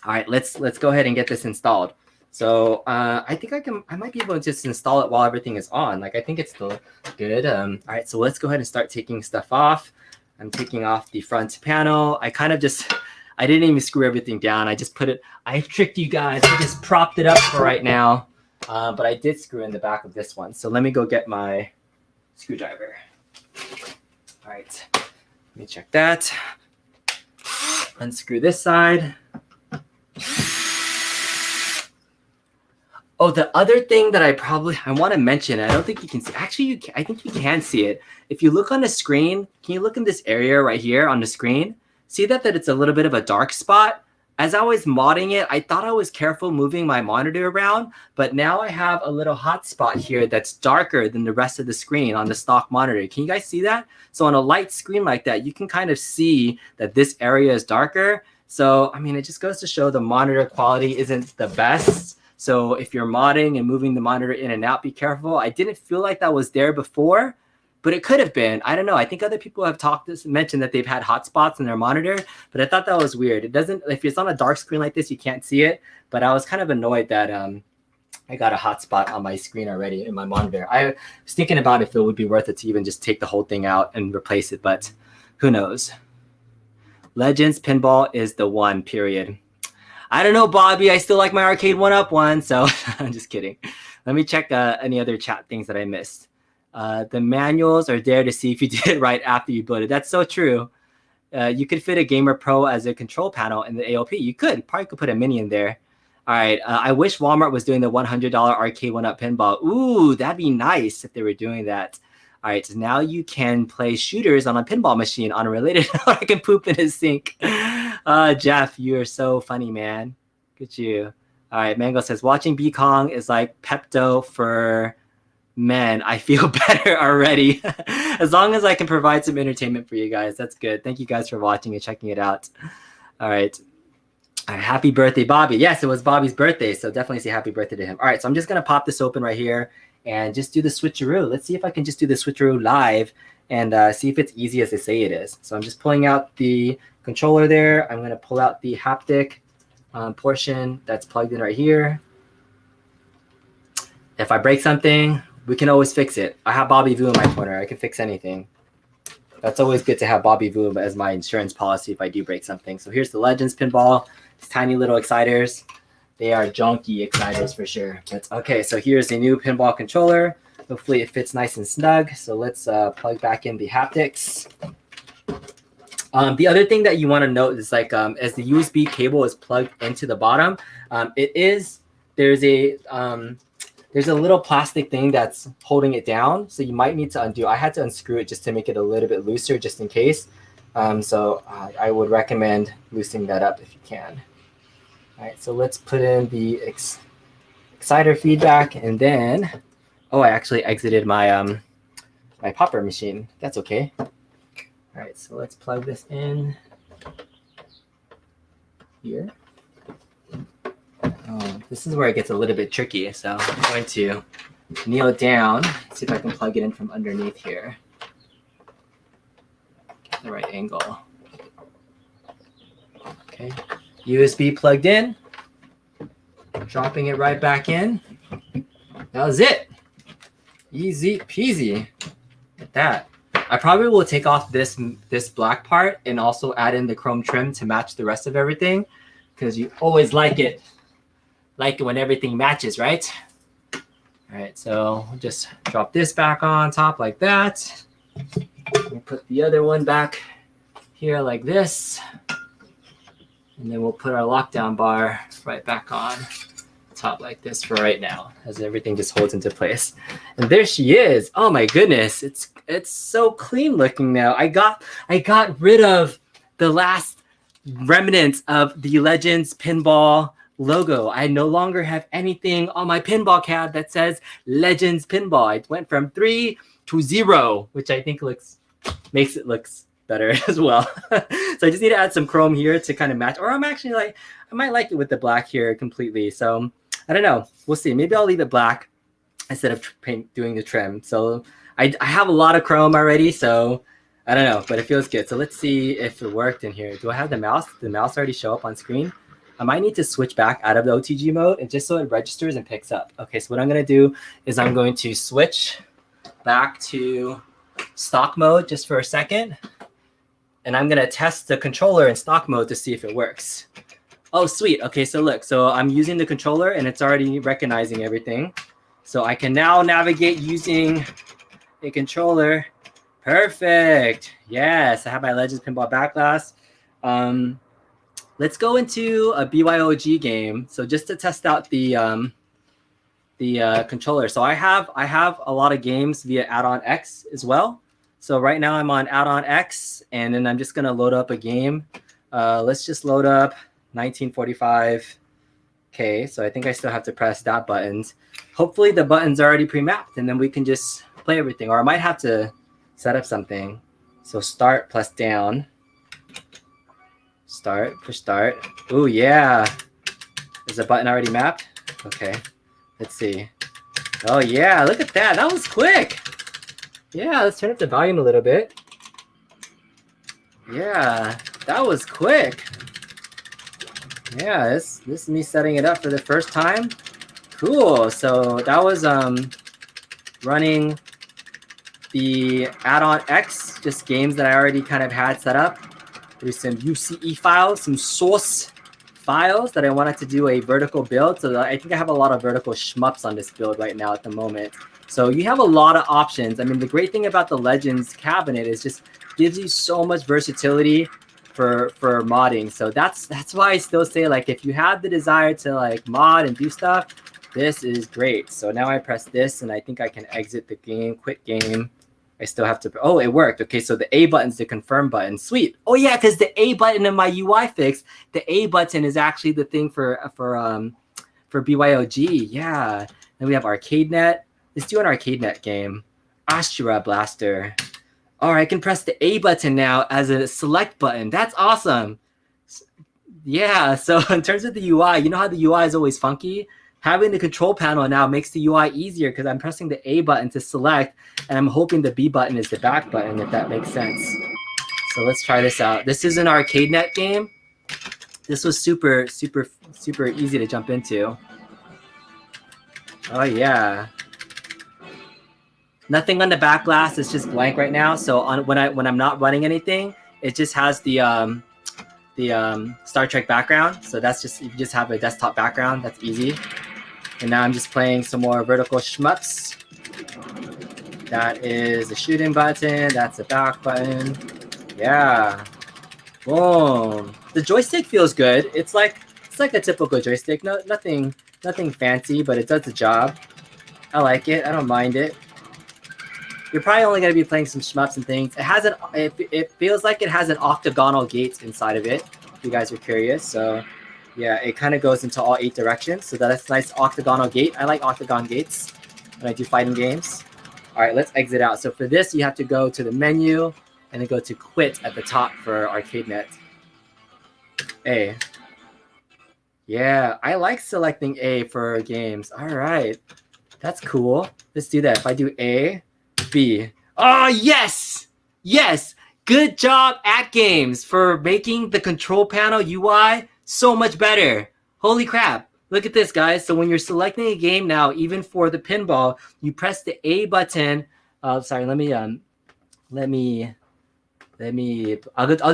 All right, let's go ahead and get this installed. So I think I might be able to just install it while everything is on. Like, I think it's still good. All right, so let's go ahead and start taking stuff off. I'm taking off the front panel. I didn't even screw everything down. I just I tricked you guys. I just propped it up for right now. But I did screw in the back of this one. So let me go get my screwdriver. All right, let me check that. Unscrew this side. Oh, the other thing that I want to mention, I don't think you can see. Actually, I think you can see it. If you look on the screen, can you look in this area right here on the screen? See that it's a little bit of a dark spot? As I was modding it, I thought I was careful moving my monitor around, but now I have a little hot spot here that's darker than the rest of the screen on the stock monitor. Can you guys see that? So on a light screen like that, you can kind of see that this area is darker. So, I mean, it just goes to show the monitor quality isn't the best. So if you're modding and moving the monitor in and out, be careful. I didn't feel like that was there before, but it could have been. I don't know. I think other people have mentioned that they've had hotspots in their monitor, but I thought that was weird. It doesn't, if it's on a dark screen like this, you can't see it. But I was kind of annoyed that I got a hotspot on my screen already in my monitor. I was thinking about if it would be worth it to even just take the whole thing out and replace it, but who knows? Legends Pinball is the one, period. I don't know, Bobby. I still like my arcade 1-up one, so I'm just kidding. Let me check any other chat things that I missed. The manuals are there to see if you did it right after you build it. That's so true. You could fit a Gamer Pro as a control panel in the AOP. You probably could put a mini in there. All right. I wish Walmart was doing the $100 arcade 1-up pinball. Ooh, that'd be nice if they were doing that. All right. So now you can play shooters on a pinball machine. On a related note, I can poop in his sink. Jeff, you are so funny, man. Good at you. All right. Mango says, watching B-Kong is like Pepto for men. I feel better already. As long as I can provide some entertainment for you guys, that's good. Thank you guys for watching and checking it out. All right. Happy birthday, Bobby. Yes, it was Bobby's birthday, so definitely say happy birthday to him. All right, so I'm just going to pop this open right here and just do the switcheroo. Let's see if I can just do the switcheroo live and see if it's easy as they say it is. So I'm just pulling out the controller there. I'm going to pull out the haptic portion that's plugged in right here. If I break something, we can always fix it. I have Bobby Vu in my corner. I can fix anything. That's always good to have Bobby Vu as my insurance policy if I do break something. So here's the Legends pinball. These tiny little exciters. They are junky exciters for sure. But okay, so here's a new pinball controller. Hopefully it fits nice and snug. So let's plug back in the haptics. The other thing that you want to note is like as the USB cable is plugged into the bottom, there's a little plastic thing that's holding it down. So you might need to undo. I had to unscrew it just to make it a little bit looser just in case. So I would recommend loosening that up if you can. All right, so let's put in the exciter feedback and then, I actually exited my my popper machine. That's okay. All right, so let's plug this in here. This is where it gets a little bit tricky. So I'm going to kneel down, see if I can plug it in from underneath here. Get the right angle. Okay, USB plugged in. Dropping it right back in. That was it. Easy peasy. Look at that. I probably will take off this black part and also add in the chrome trim to match the rest of everything, because you always like it when everything matches, right? All right, so we'll just drop this back on top like that. We'll put the other one back here like this. And then we'll put our lockdown bar right back on top like this for right now, as everything just holds into place. And there she is. Oh my goodness, it's so clean looking now. I got rid of the last remnants of the Legends pinball logo. I no longer have anything on my pinball cab that says Legends Pinball. It went from 3 to 0, which I think makes it look better as well. So I just need to add some chrome here to kind of match, or I might like it with the black here completely. So I don't know. We'll see. Maybe I'll leave it black instead of doing the trim. So I have a lot of chrome already, so I don't know, but it feels good. So let's see if it worked in here. Do I have the mouse? Did the mouse already show up on screen? I might need to switch back out of the OTG mode and just so it registers and picks up. Okay, so what I'm going to do is I'm going to switch back to stock mode just for a second. And I'm going to test the controller in stock mode to see if it works. Oh, sweet. Okay, so look. So I'm using the controller and it's already recognizing everything. So I can now navigate using a controller. Perfect. Yes, I have my Legends Pinball Backglass. Let's go into a BYOG game. So just to test out the controller. So I have a lot of games via Add-on X as well. So right now I'm on Add-on X, and then I'm just gonna load up a game. Let's just load up 1945. Okay, so I think I still have to press that buttons. Hopefully the buttons are already pre-mapped, and then we can just play everything. Or I might have to set up something. So start plus down. Start, push start. Oh yeah. Is the button already mapped? Okay, let's see. Oh yeah, look at that. That was quick. Yeah, let's turn up the volume a little bit. Yeah, that was quick. Yeah, this is me setting it up for the first time. Cool. So that was running the add-on X, just games that I already kind of had set up. There's some UCE files, some source files that I wanted to do a vertical build. So I think I have a lot of vertical shmups on this build right now at the moment. So you have a lot of options. I mean, the great thing about the Legends cabinet is just gives you so much versatility for modding. So that's why I still say, like, if you have the desire to like mod and do stuff, this is great. So now I press this and I think I can exit the game, quit game. I still have to, oh, it worked. Okay, so the A button's the confirm button. Sweet. Oh yeah, because the A button in my UI fix, the A button is actually the thing for BYOG. Yeah. Then we have ArcadeNet. Let's do an ArcadeNet game. Astra Blaster. All right, I can press the A button now as a select button. That's awesome. Yeah, so in terms of the UI, you know how the UI is always funky? Having the control panel now makes the UI easier because I'm pressing the A button to select, and I'm hoping the B button is the back button, if that makes sense. So let's try this out. This is an ArcadeNet game. This was super, super, super easy to jump into. Oh, yeah. Nothing on the back glass. It's just blank right now. So when I'm not running anything, it just has the Star Trek background. So that's just, you just have a desktop background. That's easy. And now I'm just playing some more vertical shmups. That is the shooting button. That's the back button. Yeah. Boom. The joystick feels good. It's like a typical joystick. Nothing fancy, but it does the job. I like it. I don't mind it. You're probably only going to be playing some shmups and things. It feels like it has an octagonal gate inside of it, if you guys are curious. So yeah, it kind of goes into all 8 directions. So that's a nice octagonal gate. I like octagon gates when I do fighting games. All right, let's exit out. So for this, you have to go to the menu and then go to quit at the top for ArcadeNet. A. Yeah, I like selecting A for games. All right, that's cool. Let's do that. If I do A, B. Oh, yes! Yes! Good job, AtGames, for making the control panel UI so much better. Holy crap. Look at this, guys. So when you're selecting a game now, even for the pinball, you press the A button. Sorry, I'll do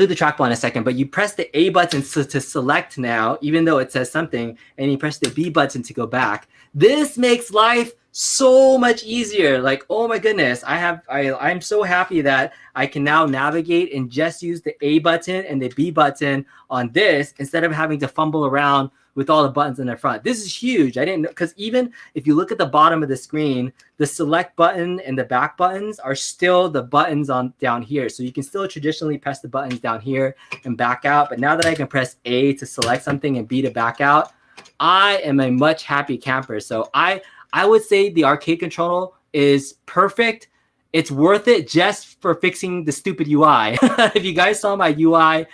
the trackball in a second, but you press the A button to select now, even though it says something, and you press the B button to go back. This makes life so much easier. Like, oh my goodness, I'm so happy that I can now navigate and just use the A button and the B button on this instead of having to fumble around with all the buttons in the front. This is huge. I didn't know, because even if you look at the bottom of the screen, the select button and the back buttons are still the buttons on down here. So you can still traditionally press the buttons down here and back out. But now that I can press A to select something and B to back out, I am a much happy camper. So I would say the arcade controller is perfect. It's worth it just for fixing the stupid UI. If you guys saw my UI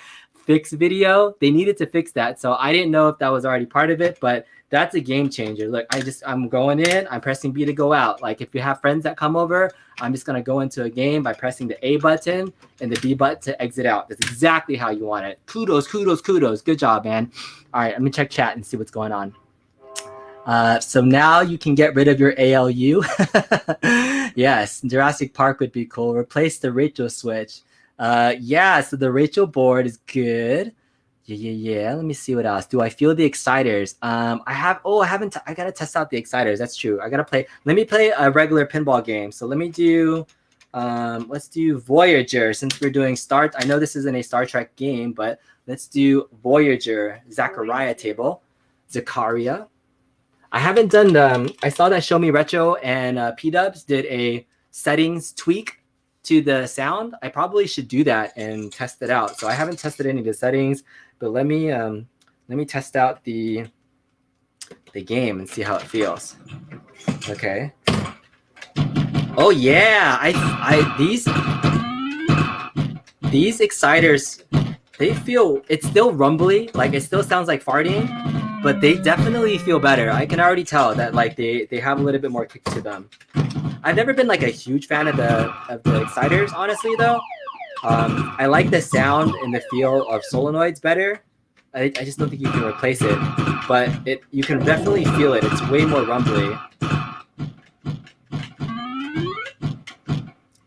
fix video, they needed to fix that. So I didn't know if that was already part of it, but that's a game changer. Look, I'm going in, I'm pressing B to go out. Like if you have friends that come over, I'm just gonna go into a game by pressing the A button and the B button to exit out. That's exactly how you want it. Kudos, kudos, kudos. Good job, man. All right, let me check chat and see what's going on. So now you can get rid of your ALU. Yes, Jurassic Park would be cool. Replace the Rachel switch. Yeah, so the Rachel board is good. Yeah. Let me see what else. Do I feel the exciters? I gotta test out the exciters. That's true. Let me play a regular pinball game. So let me do, let's do Voyager since we're doing I know this isn't a Star Trek game, but let's do Voyager, Zaccaria table, Zaccaria. I haven't done I saw that Show Me Retro and P-Dubs did a settings tweak to the sound. I probably should do that and test it out. So I haven't tested any of the settings, but let me test out the game and see how it feels. Okay. Oh yeah, these exciters, it's still rumbly, like it still sounds like farting, but they definitely feel better. I can already tell that like they have a little bit more kick to them. I've never been like a huge fan of the exciters, honestly though. I like the sound and the feel of solenoids better. I just don't think you can replace it, but you can definitely feel it. It's way more rumbly.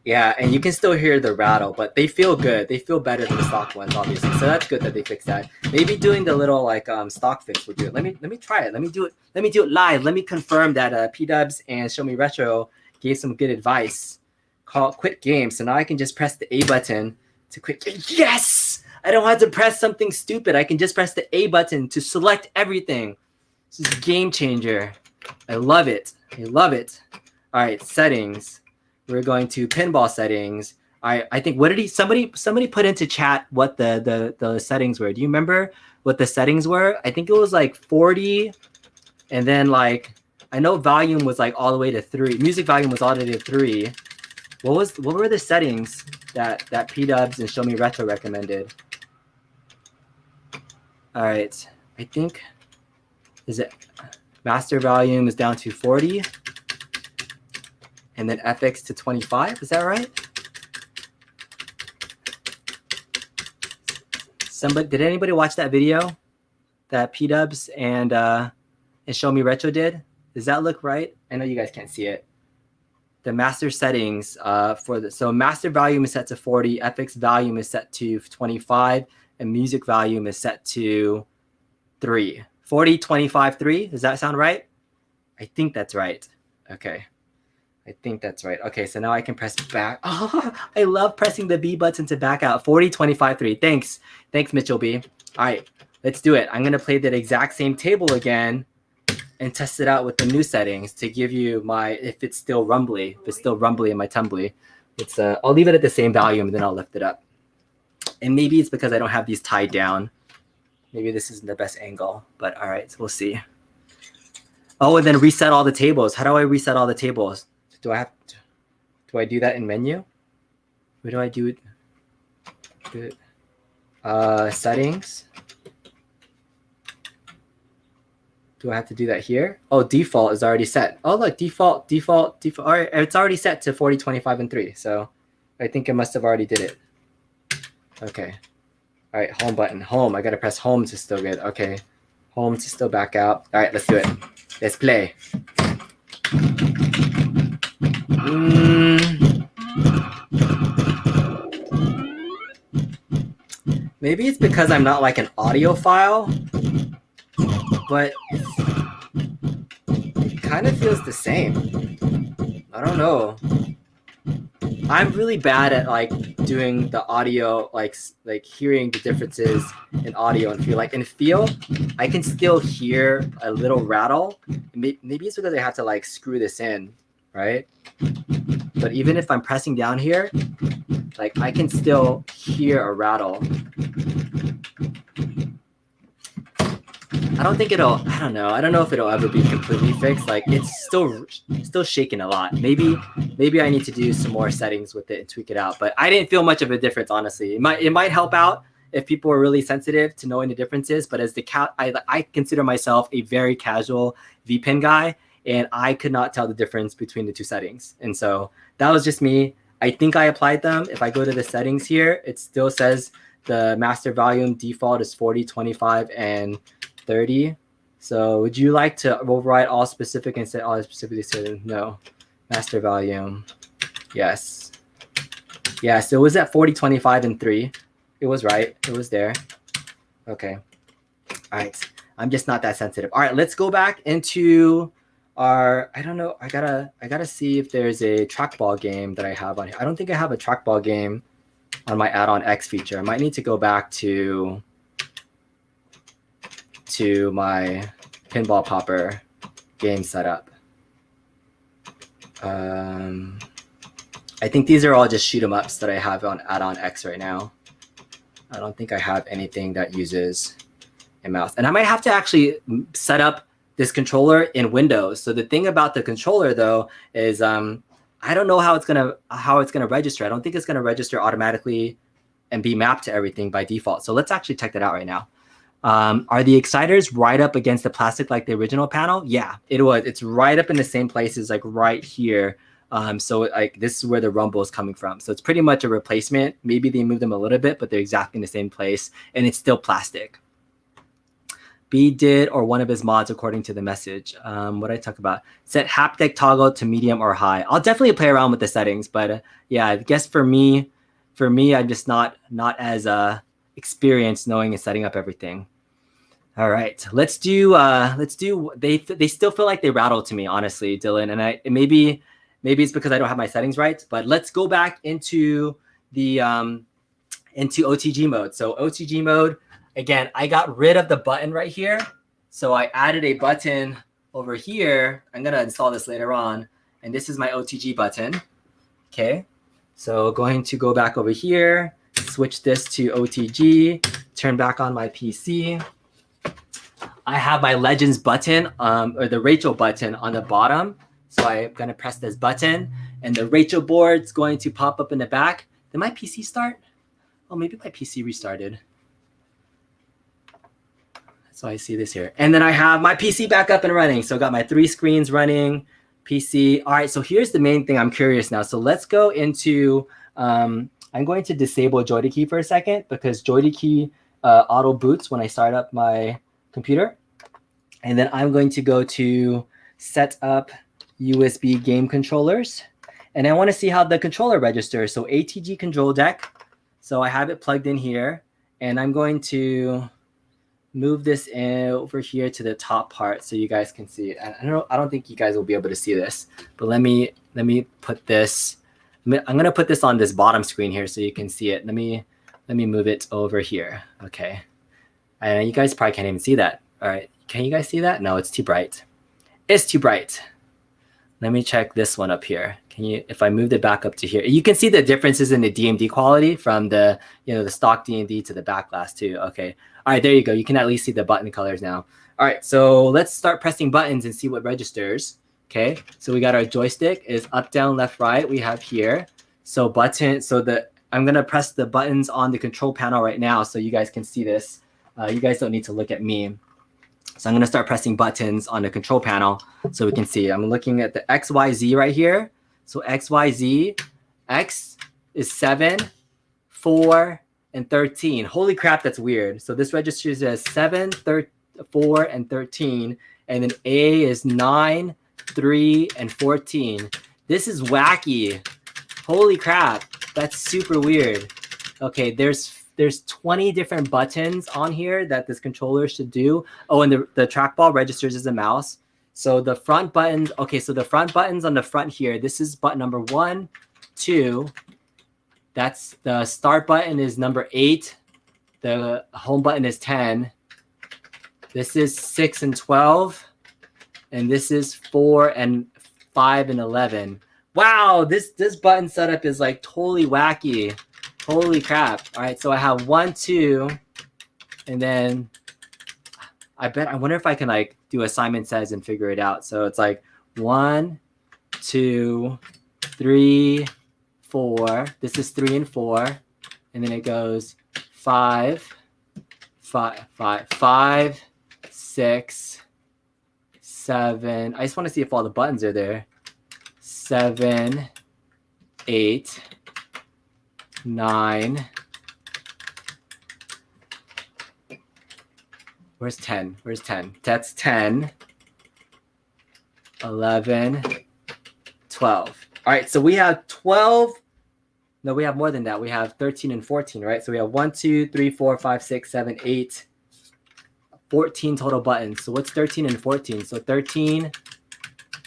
Yeah, and you can still hear the rattle, but they feel good. They feel better than the stock ones, obviously. So that's good that they fixed that. Maybe doing the little like stock fix will do it. Let me try it. Let me do it live. Let me confirm that P-Dubs and Show Me Retro gave some good advice. Call quit game. So now I can just press the A button to quit game. Yes! I don't have to press something stupid. I can just press the A button to select everything. This is a game changer. I love it. I love it. All right, settings. We're going to pinball settings. I think what did somebody put into chat what the settings were. Do you remember what the settings were? I think it was like 40, and then like I know volume was like all the way to 3. Music volume was all the way to 3. What were the settings that P-Dubs and Show Me Retro recommended? All right, I think is it master volume is down to 40, and then FX to 25. Is that right? Did anybody watch that video that P-Dubs and Show Me Retro did? Does that look right? I know you guys can't see it. The master settings so master volume is set to 40, FX volume is set to 25, and music volume is set to 3. 40, 25, 3. Does that sound right? I think that's right. Okay. I think that's right. Okay, so now I can press back. Oh, I love pressing the B button to back out. 40, 25, 3. Thanks. Thanks, Mitchell B. All right, let's do it. I'm going to play that exact same table again and test it out with the new settings to give you if it's still rumbly. If it's still rumbly in my tumbly. I'll leave it at the same volume and then I'll lift it up. And maybe it's because I don't have these tied down. Maybe this isn't the best angle, but all right, so we'll see. Oh, and then reset all the tables. How do I reset all the tables? Do I do that in menu? Where do I do it? Settings. Do I have to do that here? Oh, default is already set. Oh, look, default. All right, it's already set to 40, 25, and 3. So I think I must have already did it. Okay. All right, home button. Home. I got to press home to still get. Okay. Home to still back out. All right, let's do it. Let's play. Maybe it's because I'm not like an audiophile, but it kind of feels the same. I don't know. I'm really bad at like doing the audio, like hearing the differences in audio and feel. Like in feel, I can still hear a little rattle. Maybe it's because I have to like screw this in, right? But even if I'm pressing down here, like I can still hear a rattle. I don't know if it'll ever be completely fixed. Like it's still shaking a lot. Maybe I need to do some more settings with it and tweak it out. But I didn't feel much of a difference, honestly. It might help out if people are really sensitive to knowing the differences. But as I consider myself a very casual Vpin guy, and I could not tell the difference between the two settings. And so that was just me. I think I applied them. If I go to the settings here, it still says the master volume default is 40, 25, and 30. So would you like to override all specific and set all specifically certain? No. Master volume. Yes. Yeah, so it was at 40, 25, and 3. It was right. It was there. Okay. All right. I'm just not that sensitive. All right, let's go back into our, I don't know, I gotta see if there's a trackball game that I have on here. I don't think I have a trackball game on my add-on X feature. I might need to go back to my pinball popper game setup. I think these are all just shoot 'em ups that I have on add-on X right now. I don't think I have anything that uses a mouse. And I might have to actually set up this controller in Windows. So the thing about the controller though is I don't know how it's gonna register. I don't think it's gonna register automatically and be mapped to everything by default. So let's actually check that out right now. Are the exciters right up against the plastic like the original panel? Yeah, it was. It's right up in the same places, like right here. So like this is where the rumble is coming from. So it's pretty much a replacement. Maybe they moved them a little bit, but they're exactly in the same place, and it's still plastic. B did or one of his mods according to the message. What did I talk about? Set haptic toggle to medium or high. I'll definitely play around with the settings, but yeah, I guess for me, I'm just not as experienced knowing and setting up everything. All right, let's do. They still feel like they rattle to me, honestly, Dylan, and maybe Maybe it's because I don't have my settings right, but let's go back into the into OTG mode. So OTG mode, again, I got rid of the button right here. So I added a button over here. I'm gonna install this later on. And this is my OTG button, okay? So going to go back over here, switch this to OTG, turn back on my PC. I have my Legends button, or the Rachel button on the bottom. So I'm gonna press this button and the Rachel board's going to pop up in the back. Did my PC start? Oh, maybe my PC restarted. So I see this here. And then I have my PC back up and running. So I got my 3 screens running, PC. All right, so here's the main thing I'm curious now. So let's go into, I'm going to disable Joystick key for a second because Joystick key auto boots when I start up my computer. And then I'm going to go to set up USB game controllers. And I want to see how the controller registers. So ATG control deck. So I have it plugged in here. And I'm going to move this in over here to the top part so you guys can see it. I don't think you guys will be able to see this, but let me put this. I'm gonna put this on this bottom screen here so you can see it. Let me move it over here. Okay, and you guys probably can't even see that. All right, can you guys see that? No, it's too bright. It's too bright. Let me check this one up here. Can you, if I moved it back up to here, you can see the differences in the DMD quality from the, the stock DMD to the back glass too. Okay. All right, there you go. You can at least see the button colors now. All right, so let's start pressing buttons and see what registers. Okay, so we got our joystick is up, down, left, right. We have here. So I'm gonna press the buttons on the control panel right now so you guys can see this. You guys don't need to look at me. So I'm gonna start pressing buttons on the control panel so we can see. I'm looking at the XYZ right here. So XYZ, X is 7, 4, and 13. Holy crap, that's weird. So this registers as 7, 4, and 13. And then A is 9, 3, and 14. This is wacky. Holy crap, that's super weird. Okay, there's 20 different buttons on here that this controller should do. Oh, and the trackball registers as a mouse. So the front buttons, okay, so the front buttons on the front here, this is button number 1, 2. That's the start button is number 8. The home button is 10. This is 6 and 12. And this is 4 and 5 and 11. Wow, this button setup is like totally wacky. Holy crap. All right, so I have 1, 2, and then I wonder if I can like do a Simon Says and figure it out. So it's like 1, 2, 3, 4. This is 3 and 4. And then it goes 5, 6, 7. I just want to see if all the buttons are there. 7, 8, 9. Where's 10? Where's 10? That's 10, 11, 12. All right, so we have 12. No, we have more than that. We have 13 and 14, right? So we have 1, 2, 3, 4, 5, 6, 7, 8, 14 total buttons. So what's 13 and 14? So 13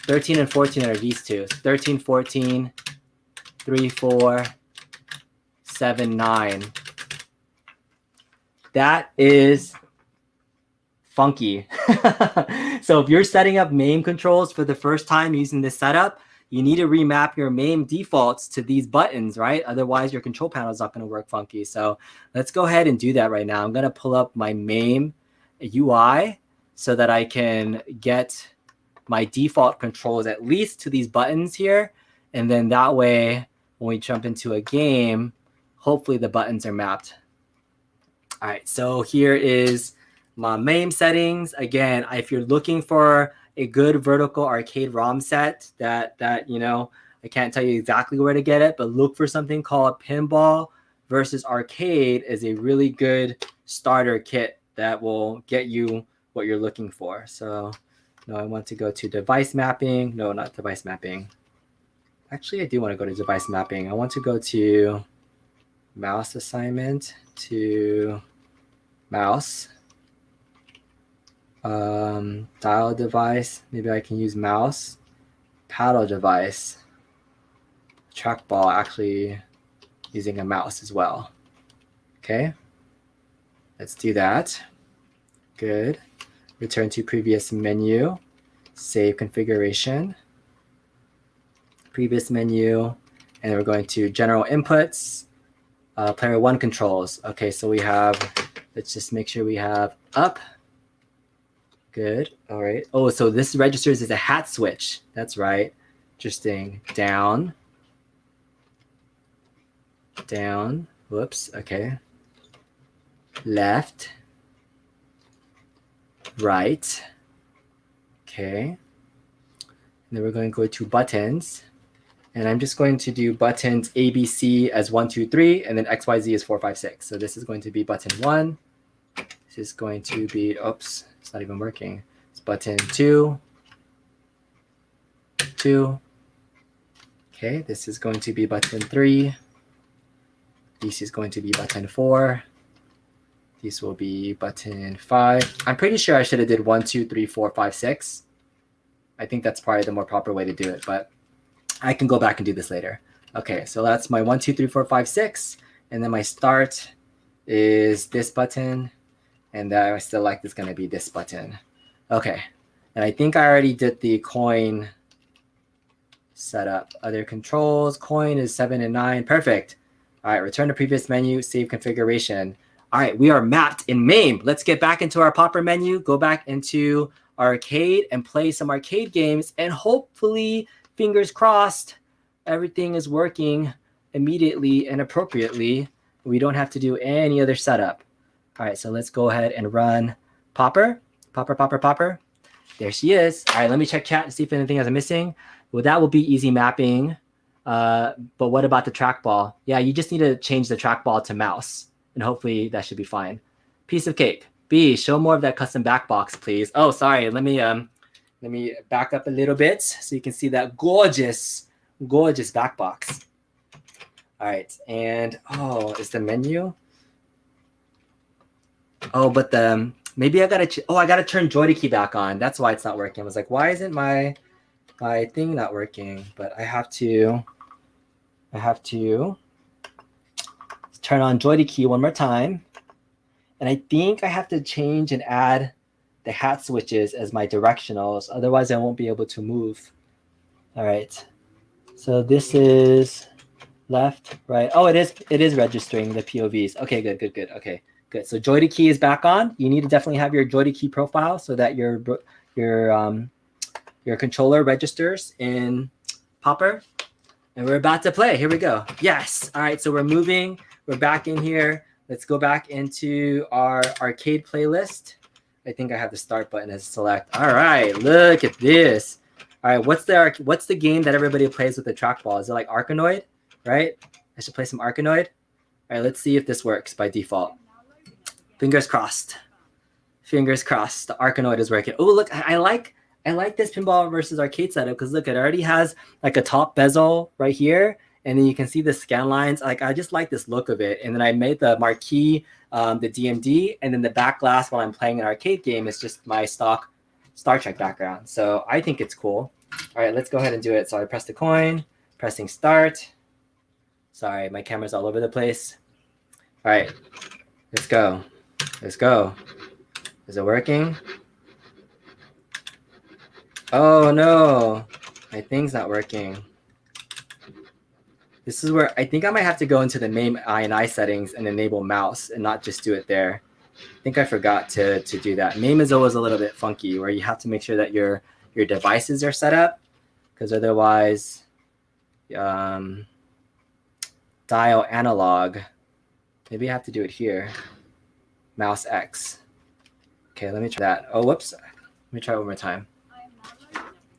and 14 are these two. So 13, 14, 3, 4, 7, 9. That is funky. So if you're setting up MAME controls for the first time using this setup, you need to remap your MAME defaults to these buttons, right? Otherwise, your control panel is not going to work funky. So let's go ahead and do that right now. I'm going to pull up my MAME UI so that I can get my default controls at least to these buttons here. And then that way, when we jump into a game, hopefully the buttons are mapped. All right, so here is my MAME settings. Again, if you're looking for a good vertical arcade ROM set that I can't tell you exactly where to get it, but look for something called Pinball versus Arcade is a really good starter kit that will get you what you're looking for. So no, I want to go to device mapping. No, not device mapping. Actually, I do want to go to device mapping. I want to go to mouse assignment to mouse. Dial device. Maybe I can use mouse. Paddle device. trackball actually using a mouse as well. Okay, let's do that. Good. Return to previous menu, save configuration, previous menu, and we're going to general inputs, player 1 controls. Okay, so we have, let's just make sure we have up. Good. All right. Oh, so this registers as a hat switch. That's right. Interesting. Down. Down. Whoops. Okay. Left. Right. Okay. And then we're going to go to buttons. And I'm just going to do buttons ABC as 1, 2, 3, and then XYZ is 4, 5, 6. So this is going to be button 1. This is going to be, oops, it's not even working. It's button 2, 2. Okay, this is going to be button 3. This is going to be button 4. This will be button 5. I'm pretty sure I should have did 1, 2, 3, 4, 5, 6. I think that's probably the more proper way to do it, but I can go back and do this later. Okay, so that's my 1, 2, 3, 4, 5, 6. And then my start is this button. And then I still like this going to be this button. Okay, and I think I already did the coin setup. Other controls, coin is 7 and 9. Perfect. All right, return to previous menu, save configuration. All right, we are mapped in MAME. Let's get back into our popper menu, go back into arcade and play some arcade games. And hopefully, fingers crossed, everything is working immediately and appropriately. We don't have to do any other setup. All right, so let's go ahead and run popper. Popper, popper, popper. There she is. All right, let me check chat to see if anything is missing. Well, that will be easy mapping. But what about the trackball? Yeah, you just need to change the trackball to mouse, and hopefully that should be fine. Piece of cake. B, show more of that custom back box, please. Oh, sorry. Let me back up a little bit so you can see that gorgeous, gorgeous back box. All right, and oh, is the menu? Oh, but the maybe I gotta turn Joystick key back on. That's why it's not working. I was like, why isn't my thing not working? But I have to turn on Joystick key one more time, and I think I have to change and add the hat switches as my directionals. Otherwise, I won't be able to move. All right. So this is left, right. Oh, it is registering the POVs. Okay, good. Okay. Good. So Joystick key is back on. You need to definitely have your Joystick key profile so that your controller registers in popper. And we're about to play. Here we go. Yes. All right. So we're moving. We're back in here. Let's go back into our arcade playlist. I think I have the start button as select. All right. Look at this. All right. What's the game that everybody plays with the trackball? Is it like Arkanoid? Right? I should play some Arkanoid. All right. Let's see if this works by default. Fingers crossed. Fingers crossed. The Arkanoid is working. Oh, look, I like this pinball versus arcade setup because look, it already has like a top bezel right here, and then you can see the scan lines. Like I just like this look of it. And then I made the marquee, the DMD, and then the back glass while I'm playing an arcade game is just my stock Star Trek background. So I think it's cool. All right, let's go ahead and do it. So I press the coin, pressing start. Sorry, my camera's all over the place. All right, let's go. Let's go. Is it working? Oh no, my thing's not working. This is where I think I might have to go into the MAME INI settings and enable mouse and not just do it there. I think I forgot to do that. MAME is always a little bit funky where you have to make sure that your devices are set up because otherwise dial analog. Maybe I have to do it here. Mouse X. Okay, let me try that. Oh, whoops. Let me try it one more time.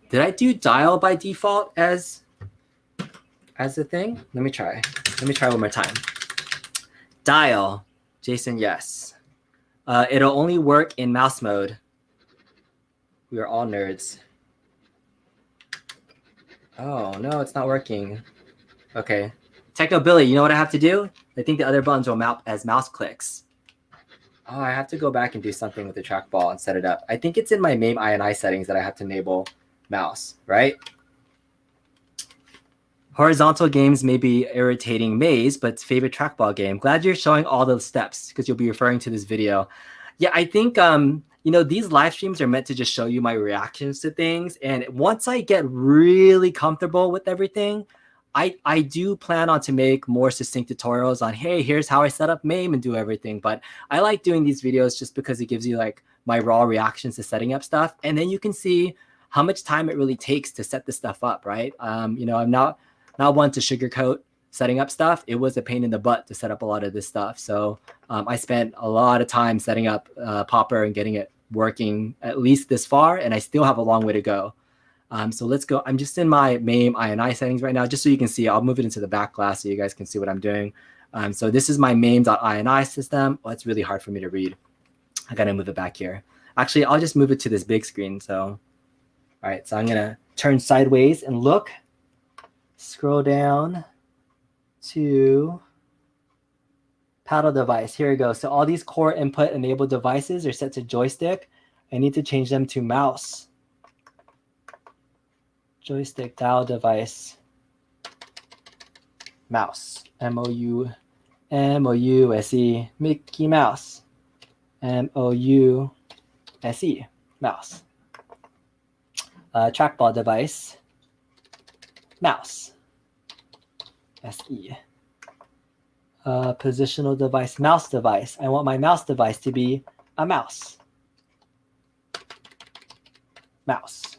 Did I do dial by default as the thing? Let me try one more time. Dial. Jason, yes. It'll only work in mouse mode. We are all nerds. Oh, no, it's not working. Okay. Techno Billy, you know what I have to do? I think the other buttons will map as mouse clicks. Oh, I have to go back and do something with the trackball and set it up. I think it's in my MAME INI settings that I have to enable mouse, right? Horizontal games may be irritating maze, but favorite trackball game. Glad you're showing all the steps because you'll be referring to this video. Yeah, I think these live streams are meant to just show you my reactions to things. And once I get really comfortable with everything, I do plan on to make more succinct tutorials on, hey, here's how I set up MAME and do everything. But I like doing these videos just because it gives you like my raw reactions to setting up stuff. And then you can see how much time it really takes to set this stuff up, right? I'm not one to sugarcoat setting up stuff. It was a pain in the butt to set up a lot of this stuff. So I spent a lot of time setting up Popper and getting it working at least this far, and I still have a long way to go. So let's go. I'm just in my MAME INI settings right now, just so you can see. I'll move it into the back glass so you guys can see what I'm doing. So this is my MAME.ini system. Oh, it's really hard for me to read. I gotta move it back here. Actually, I'll just move it to this big screen. So, all right, so I'm gonna turn sideways and look. Scroll down to paddle device. Here we go. So all these core input enabled devices are set to joystick. I need to change them to mouse. Joystick dial device. Mouse. M-O-U-S-E. Mickey Mouse. M-O-U-S-E. Mouse. Trackball device. Mouse. S-E. Positional device, mouse device. I want my mouse device to be a mouse. Mouse.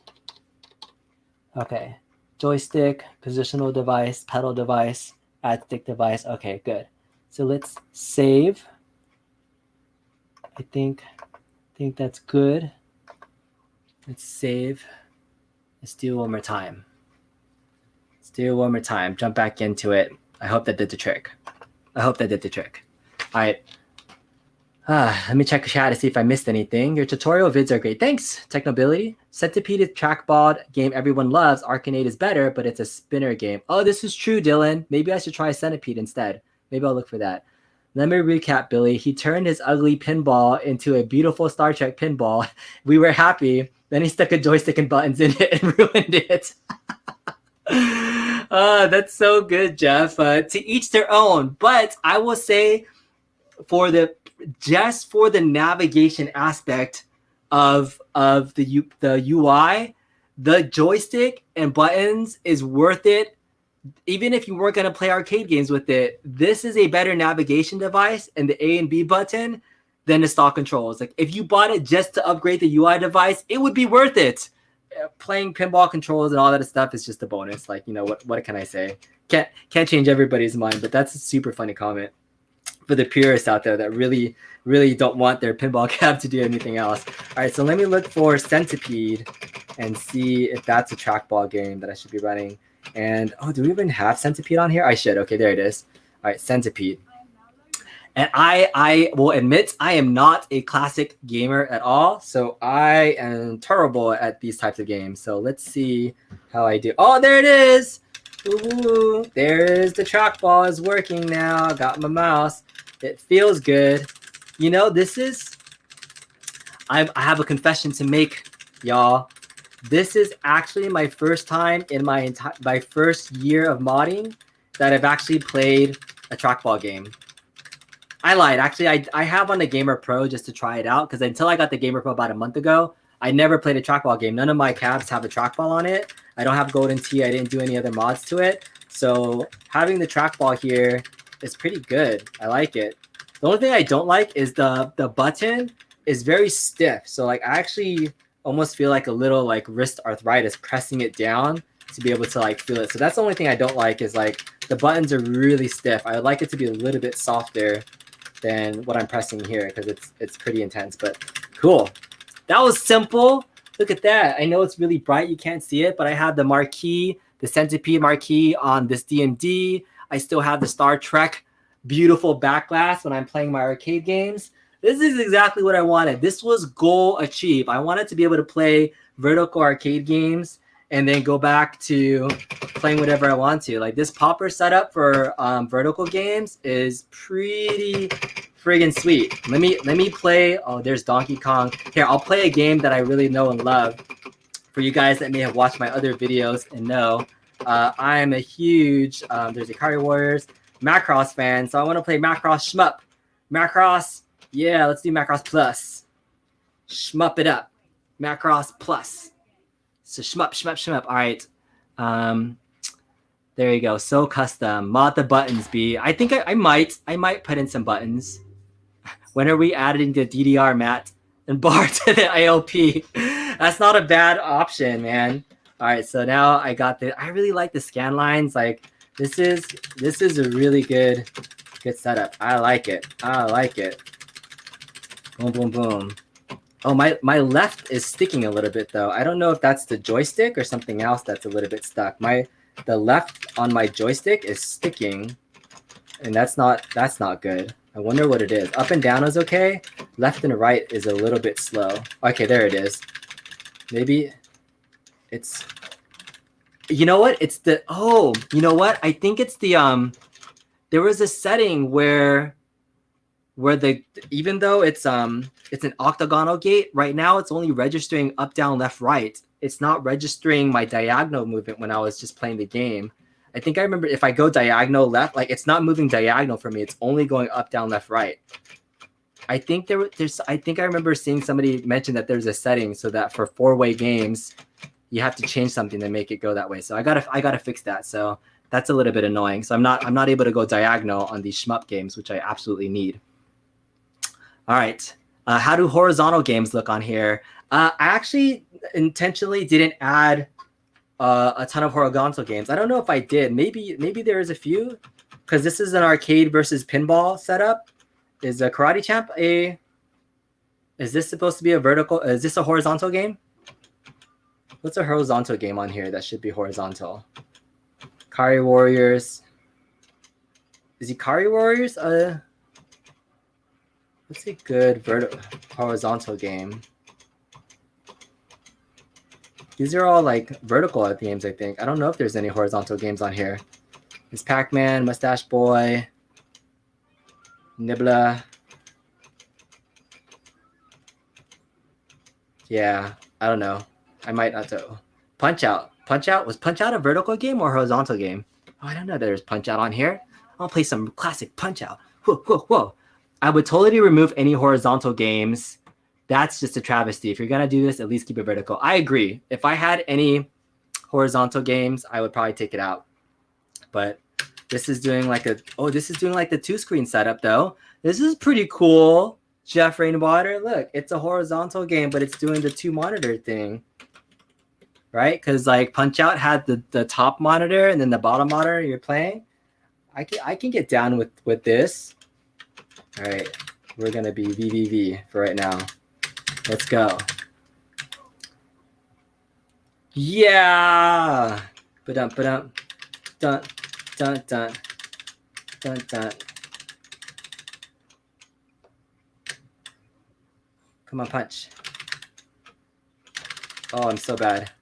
Okay. Joystick, positional device, pedal device, add stick device. Okay, good. So let's save. I think that's good. Let's save. Let's do it one more time. Jump back into it. I hope that did the trick. All right. Let me check the chat to see if I missed anything. Your tutorial vids are great. Thanks, Technobility. Centipede is trackball game everyone loves. Arcanade is better, but it's a spinner game. Oh, this is true, Dylan. Maybe I should try Centipede instead. Maybe I'll look for that. Let me recap, Billy. He turned his ugly pinball into a beautiful Star Trek pinball. We were happy. Then he stuck a joystick and buttons in it and ruined it. That's so good, Jeff. To each their own. But I will say, for the navigation aspect of the UI, the joystick and buttons is worth it. Even if you weren't going to play arcade games with it, this is a better navigation device and the A and B button than the stock controls. Like if you bought it just to upgrade the UI device, it would be worth it. Playing pinball controls and all that stuff is just a bonus. Like, what can I say? Can't change everybody's mind, but that's a super funny comment for the purists out there that really, really don't want their pinball cab to do anything else. All right, so let me look for Centipede and see if that's a trackball game that I should be running. And, do we even have Centipede on here? I should. Okay, there it is. All right, Centipede. And I will admit I am not a classic gamer at all, so I am terrible at these types of games. So let's see how I do. Oh, there it is. Ooh, there's the trackball is working now. Got my mouse. It feels good. I have a confession to make, y'all. This is actually my first time in my first year of modding that I've actually played a trackball game. I lied. Actually, I have on the Gamer Pro just to try it out, because until I got the Gamer Pro about a month ago, I never played a trackball game. None of my cabs have a trackball on it. I don't have Golden Tee. I didn't do any other mods to it. So having the trackball here is pretty good. I like it. The only thing I don't like is the button is very stiff. So like I actually almost feel like a little like wrist arthritis pressing it down to be able to like feel it. So that's the only thing I don't like, is like the buttons are really stiff. I would like it to be a little bit softer than what I'm pressing here, because it's pretty intense. But cool. That was simple. Look at that. I know it's really bright. You can't see it, but I have the marquee, the Centipede marquee on this DMD. I still have the Star Trek beautiful back glass when I'm playing my arcade games. This is exactly what I wanted. This was goal achieved. I wanted to be able to play vertical arcade games and then go back to playing whatever I want to. Like this popper setup for vertical games is pretty friggin' sweet. Let me play. Oh, there's Donkey Kong. Here, I'll play a game that I really know and love. For you guys that may have watched my other videos and know, I'm a huge there's Zaccaria Warriors Macross fan, so I want to play Macross Shmup. Macross, yeah, let's do Macross Plus. Shmup it up. Macross Plus. So shmup. All right. There you go. So custom. Mod the buttons, B. I think I might put in some buttons. When are we adding the DDR mat and bar to the ALP? That's not a bad option, man. All right, so now I got I really like the scan lines. Like this is a really good setup. I like it. Boom, boom, boom. Oh, my left is sticking a little bit though. I don't know if that's the joystick or something else that's a little bit stuck. The left on my joystick is sticking, and that's not good. I wonder what it is. Up and down is okay. Left and right is a little bit slow. Okay, there it is. Maybe it's, you know what? It's the, oh, you know what? I think it's the, there was a setting where even though it's an octagonal gate, right now it's only registering up, down, left, right. It's not registering my diagonal movement when I was just playing the game. I think I remember if I go diagonal left, like it's not moving diagonal for me. It's only going up, down, left, right. I think I remember seeing somebody mention that there's a setting so that for 4-way games, you have to change something to make it go that way. So I gotta fix that. So that's a little bit annoying. So I'm not able to go diagonal on these shmup games, which I absolutely need. All right. How do horizontal games look on here? I actually intentionally didn't add a ton of horizontal games. I don't know if I did. Maybe there is a few, because this is an arcade versus pinball setup. Is a Karate Champ is this supposed to be a vertical? Is this a horizontal game? What's a horizontal game on here that should be horizontal? Kari Warriors. Is he Kari Warriors? What's a good horizontal game? These are all like vertical games, I think. I don't know if there's any horizontal games on here. There's Pac-Man, Mustache Boy, Nibbler. Yeah, I don't know. I might not know. Punchout. Was Punchout a vertical game or a horizontal game? Oh, I don't know. There's Punchout on here. I'll play some classic Punchout. Whoa. I would totally remove any horizontal games. That's just a travesty. If you're gonna do this, at least keep it vertical. I agree. If I had any horizontal games, I would probably take it out. But this is doing like the 2-screen setup though. This is pretty cool. Jeff Rainwater, look, it's a horizontal game, but it's doing the 2-monitor thing, right? Because like Punch-Out had the top monitor and then the bottom monitor you're playing. I can get down with this. All right, we're gonna be VVV for right now. Let's go. Yeah. Ba-dum, ba-dum. Dun, dun, dun. Dun, dun. Come on, punch. Oh, I'm so bad.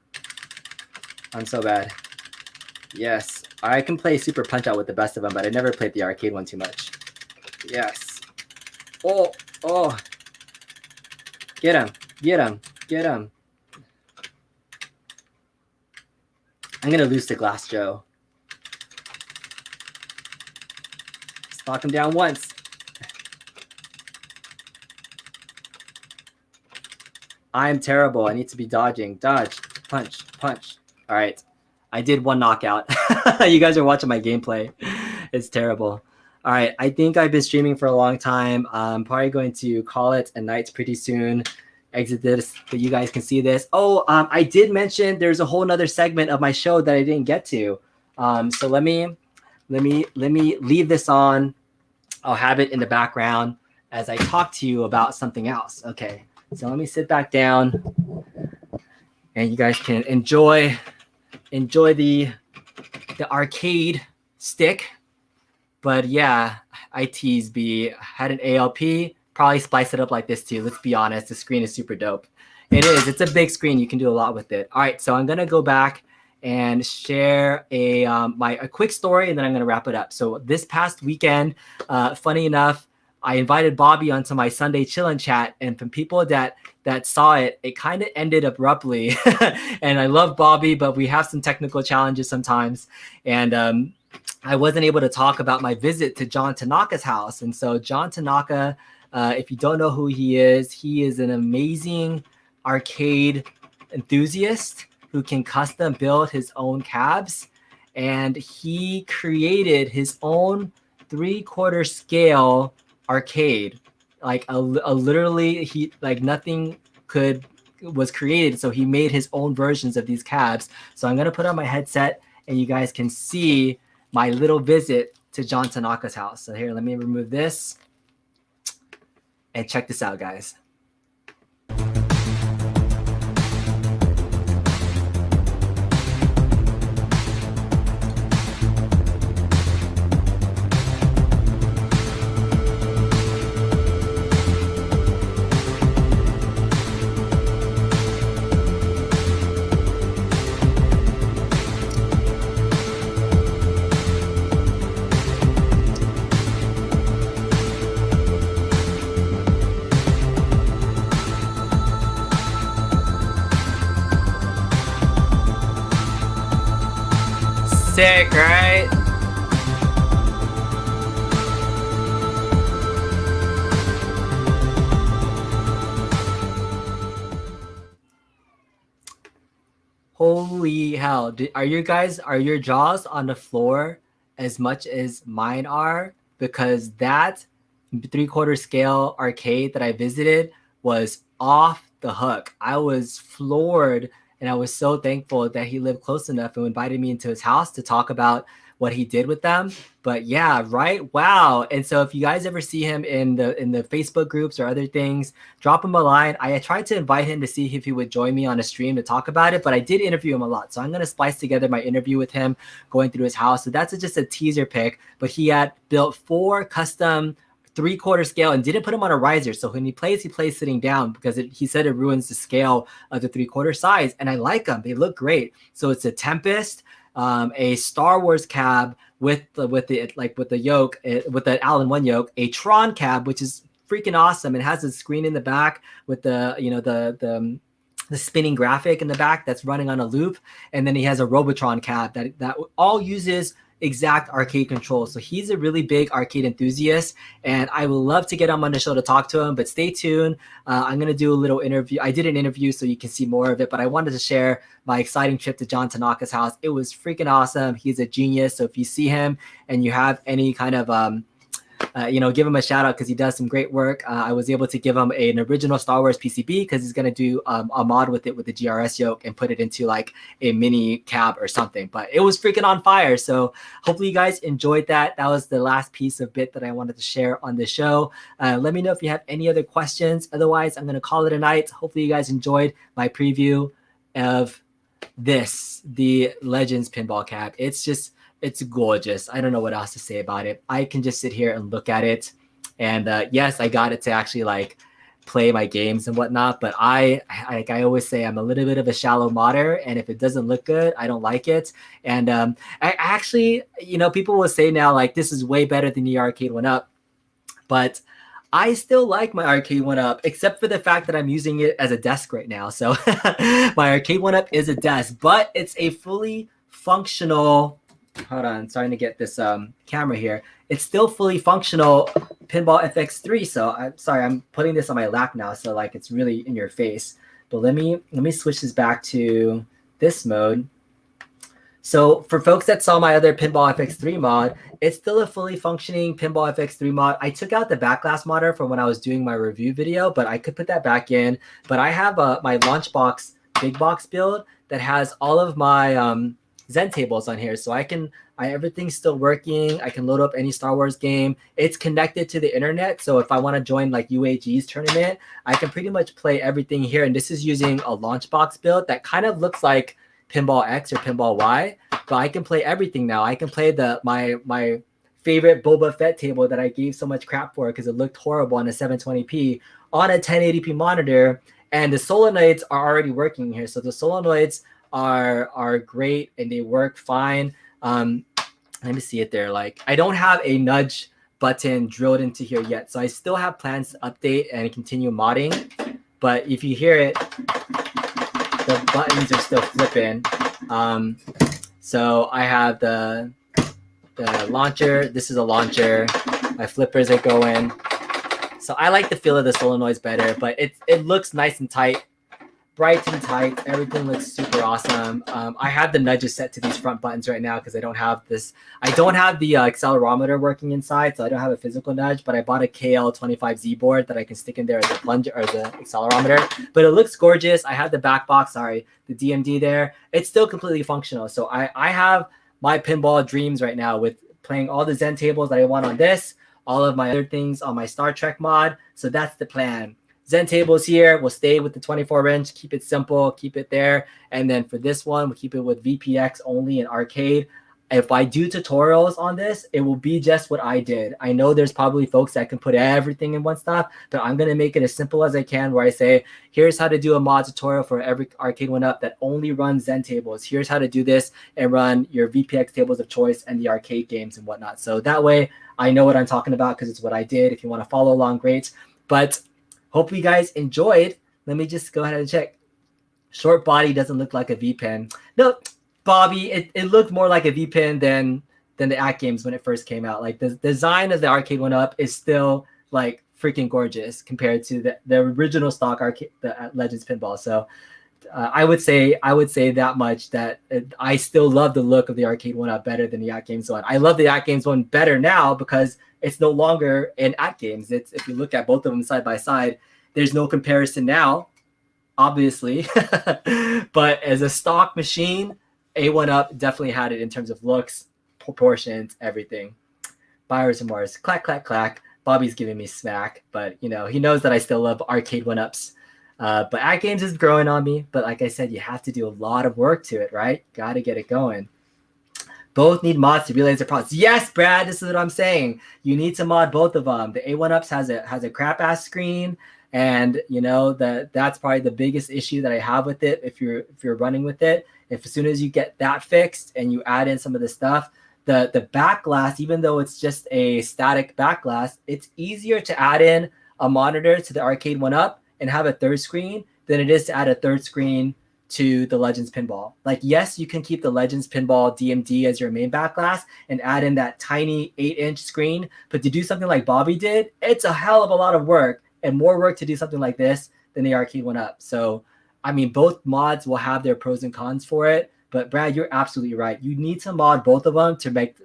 Yes. I can play Super Punch-Out with the best of them, but I never played the arcade one too much. Yes. Oh. Get him. I'm going to lose to Glass Joe. Let's knock him down once. I'm terrible. I need to be dodging. Dodge. Punch. All right. I did one knockout. You guys are watching my gameplay. It's terrible. All right. I think I've been streaming for a long time. I'm probably going to call it a night pretty soon. Exit this, but you guys can see this. Oh, I did mention there's a whole nother segment of my show that I didn't get to. So let me leave this on. I'll have it in the background as I talk to you about something else. Okay. So let me sit back down and you guys can enjoy the arcade stick. But yeah, I tease B. Had an ALP, probably splice it up like this too. Let's be honest, the screen is super dope. It is. It's a big screen. You can do a lot with it. All right, so I'm gonna go back and share a quick story, and then I'm gonna wrap it up. So this past weekend, funny enough, I invited Bobby onto my Sunday Chillin' chat, and from people that saw it, it kind of ended abruptly. And I love Bobby, but we have some technical challenges sometimes. And I wasn't able to talk about my visit to John Tanaka's house. And so John Tanaka, if you don't know who he is an amazing arcade enthusiast who can custom build his own cabs. And he created his own 3/4 scale arcade, like a literally nothing was created, so he made his own versions of these cabs. So I'm gonna put on my headset and you guys can see my little visit to John Tanaka's house. So here, let me remove this and check this out, guys. Sick, right? Holy hell. Are your jaws on the floor as much as mine are? Because that 3/4 scale arcade that I visited was off the hook. I was floored. And I was so thankful that he lived close enough and invited me into his house to talk about what he did with them. But yeah, right? Wow. And so if you guys ever see him in the Facebook groups or other things, drop him a line. I tried to invite him to see if he would join me on a stream to talk about it, but I did interview him a lot. So I'm going to splice together my interview with him going through his house. So that's just a teaser pick, but he had built 4 custom 3/4 scale and didn't put him on a riser. So when he plays sitting down because he said it ruins the scale of the 3/4 size. And I like them. They look great. So it's a Tempest, a Star Wars cab with the yoke, with the Allen 1 yoke, a Tron cab, which is freaking awesome. It has a screen in the back with the spinning graphic in the back that's running on a loop. And then he has a Robotron cab that all uses exact arcade controls. So he's a really big arcade enthusiast, and I would love to get him on the show to talk to him, but stay tuned. I'm going to do a little interview. I did an interview so you can see more of it, but I wanted to share my exciting trip to John Tanaka's house. It was freaking awesome. He's a genius. So if you see him and you have any kind of give him a shout out because he does some great work. I was able to give him an original Star Wars PCB because he's going to do a mod with it with the GRS yoke and put it into like a mini cab or something. But it was freaking on fire. So hopefully you guys enjoyed that. That was the last piece of bit that I wanted to share on the show. Let me know if you have any other questions. Otherwise, I'm going to call it a night. Hopefully you guys enjoyed my preview of the Legends pinball cab. It's gorgeous. I don't know what else to say about it. I can just sit here and look at it. And yes, I got it to actually like play my games and whatnot. But I always say, I'm a little bit of a shallow modder. And if it doesn't look good, I don't like it. And I actually, people will say now, like, this is way better than the arcade 1-up. But I still like my arcade 1-up, except for the fact that I'm using it as a desk right now. So my arcade 1-up is a desk, but it's a fully functional. Hold on, starting to get this camera here. It's still fully functional Pinball FX3. So I'm sorry, I'm putting this on my lap now, so like it's really in your face. But let me switch this back to this mode. So for folks that saw my other Pinball FX3 mod, it's still a fully functioning Pinball FX3 mod. I took out the back glass modder from when I was doing my review video, but I could put that back in. But I have my Launchbox big box build that has all of my Zen tables on here, so everything's still working. I can load up any Star Wars game. It's connected to the internet, so if I want to join like UAG's tournament, I can pretty much play everything here. And this is using a Launchbox build that kind of looks like Pinball X or Pinball Y, but I can play everything now. I can play my favorite Boba Fett table that I gave so much crap for because it looked horrible on a 720p on a 1080p monitor, and the solenoids are already working here. So the solenoids are great and they work fine. Let me see it there. Like, I don't have a nudge button drilled into here yet. So I still have plans to update and continue modding. But if you hear it, the buttons are still flipping. So I have the launcher. This is a launcher. My flippers are going. So I like the feel of the solenoids better, but it looks nice and tight, bright and tight. Everything looks super awesome. I have the nudges set to these front buttons right now because I don't have this. I don't have the accelerometer working inside, so I don't have a physical nudge. But I bought a KL25Z board that I can stick in there as a plunger or the accelerometer. But it looks gorgeous. I have the back box. Sorry, the DMD there. It's still completely functional. So I have my pinball dreams right now with playing all the Zen tables that I want on this. All of my other things on my Star Trek mod. So that's the plan. Zen tables here, we'll stay with the 24-inch, keep it simple, keep it there. And then for this one, we'll keep it with VPX only in arcade. If I do tutorials on this, it will be just what I did. I know there's probably folks that can put everything in one stop, but I'm going to make it as simple as I can where I say, here's how to do a mod tutorial for every arcade 1-up that only runs Zen tables. Here's how to do this and run your VPX tables of choice and the arcade games and whatnot. So that way I know what I'm talking about because it's what I did. If you want to follow along, great. But hope you guys enjoyed. Let me just go ahead and check. Short body doesn't look like a Vpin. No, Bobby, it looked more like a Vpin than the AtGames when it first came out. Like the design of the arcade 1-up is still like freaking gorgeous compared to the original stock arcade, the Legends Pinball. So I would say that much that I still love the look of the arcade 1-up better than the AtGames one. I love the AtGames one better now because it's no longer an AtGames. It's, if you look at both of them side by side, there's no comparison now, obviously. But as a stock machine, A1-up definitely had it in terms of looks, proportions, everything. Buyer's remorse. Clack, clack, clack. Bobby's giving me smack, but you know, he knows that I still love arcade 1-ups. But AtGames is growing on me. But like I said, you have to do a lot of work to it, right? Got to get it going. Both need mods to realize their problems. Yes, Brad, this is what I'm saying. You need to mod both of them. The A1-ups has a crap ass screen, and you know that's probably the biggest issue that I have with it. If you're running with it, if as soon as you get that fixed and you add in some of the stuff, the back glass, even though it's just a static back glass, it's easier to add in a monitor to the arcade 1-up and have a third screen than it is to add a third screen to the Legends Pinball. Like, yes, you can keep the Legends Pinball DMD as your main back glass and add in that tiny 8-inch screen, but to do something like Bobby did, it's a hell of a lot of work and more work to do something like this than the arcade 1-up. So, I mean, both mods will have their pros and cons for it, but Brad, you're absolutely right. You need to mod both of them to make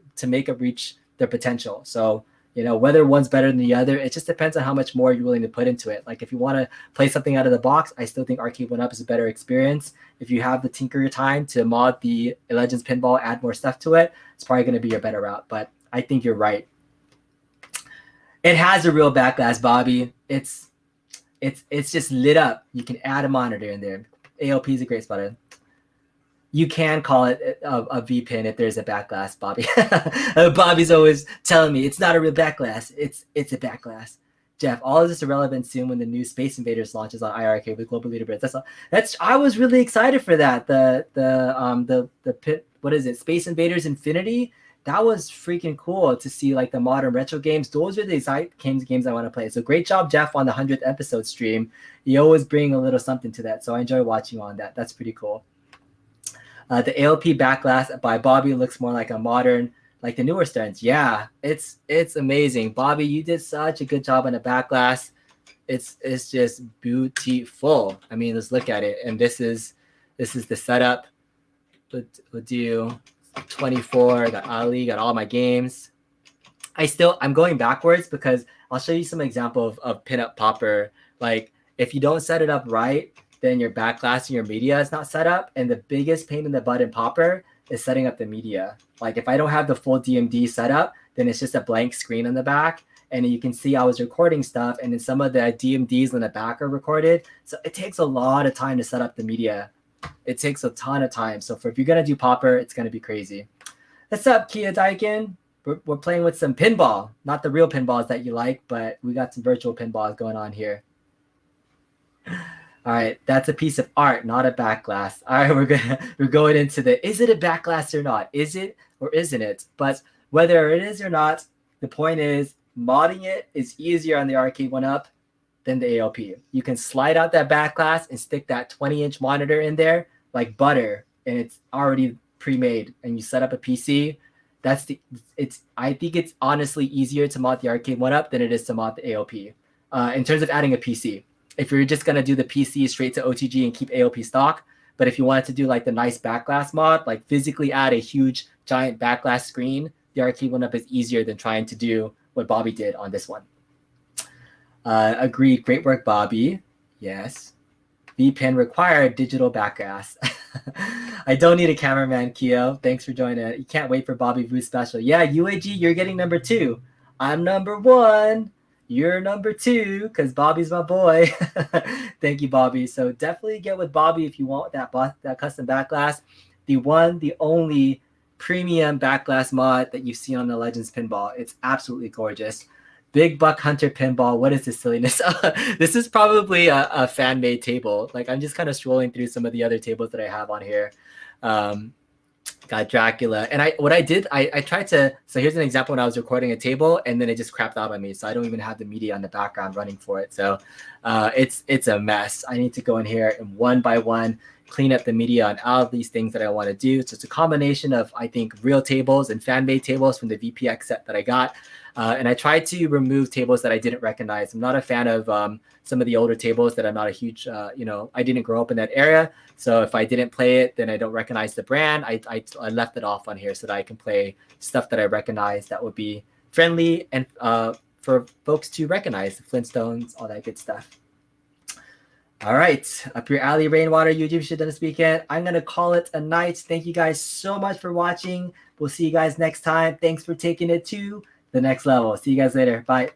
it reach their potential. So, you know, whether one's better than the other, it just depends on how much more you're willing to put into it. Like if you want to play something out of the box, I still think arcade 1-up is a better experience. If you have the tinker time to mod the Legends Pinball, add more stuff to it, it's probably going to be your better route. But I think you're right. It has a real back glass, Bobby. It's just lit up. You can add a monitor in there. ALP is a great spot. You can call it a Vpin if there's a back glass, Bobby. Bobby's always telling me it's not a real back glass. It's a back glass. Jeff, all of this is irrelevant soon when the new Space Invaders launches on IRK with global leaderboards. I was really excited for that. What is it? Space Invaders Infinity. That was freaking cool to see, like the modern retro games. Those are the exact games I want to play. So great job, Jeff, on the 100th episode stream. You always bring a little something to that. So I enjoy watching on that. That's pretty cool. The ALP back glass by Bobby looks more like a modern, like the newer Sterns. Yeah, it's amazing. Bobby, you did such a good job on the back glass. It's just beautiful. I mean, let's look at it. And this is the setup. We'll do 24. Got Ali, got all my games. I'm going backwards because I'll show you some example of pinup popper. Like if you don't set it up right, then your back glass and your media is not set up. And the biggest pain in the butt in popper is setting up the media. Like if I don't have the full DMD set up, then it's just a blank screen on the back. And you can see I was recording stuff and then some of the DMDs in the back are recorded. So it takes a lot of time to set up the media. It takes a ton of time. So if you're going to do popper, it's going to be crazy. What's up, Kia Daikin? We're playing with some pinball. Not the real pinballs that you like, but we got some virtual pinballs going on here. All right, that's a piece of art, not a back glass. All right, we're going into is it a back glass or not? Is it or isn't it? But whether it is or not, the point is modding it is easier on the arcade one-up than the ALP. You can slide out that back glass and stick that 20-inch monitor in there like butter, and it's already pre-made, and you set up a PC. I think it's honestly easier to mod the arcade one-up than it is to mod the ALP. In terms of adding a PC, if you're just gonna do the PC straight to OTG and keep ALP stock, but if you wanted to do like the nice backglass mod, like physically add a huge giant backglass screen, the arcade one-up is easier than trying to do what Bobby did on this one. Agreed. Great work, Bobby. Yes. Vpin required digital backglass. I don't need a cameraman, Keo. Thanks for joining. You can't wait for Bobby Vu's special. Yeah, UAG, you're getting number 2. I'm number 1. You're number 2 because Bobby's my boy. Thank you, Bobby. So definitely get with Bobby if you want that custom backglass. The only premium backglass mod that you've seen on the Legends Pinball. It's absolutely gorgeous. Big Buck Hunter Pinball. What is this silliness? This is probably a fan-made table. Like, I'm just kind of scrolling through some of the other tables that I have on here. Got Dracula. And I tried to, so here's an example when I was recording a table and then it just crapped out on me. So I don't even have the media on the background running for it. So it's a mess. I need to go in here and one by one clean up the media on all of these things that I want to do. So it's a combination of, I think, real tables and fan-made tables from the VPX set that I got. And I tried to remove tables that I didn't recognize. I'm not a fan of some of the older tables that I'm not a huge, I didn't grow up in that area. So if I didn't play it, then I don't recognize the brand. I left it off on here so that I can play stuff that I recognize that would be friendly and for folks to recognize, the Flintstones, all that good stuff. All right, up your alley, Rainwater YouTube shit done this weekend. I'm going to call it a night. Thank you guys so much for watching. We'll see you guys next time. Thanks for taking it to the next level. See you guys later. Bye.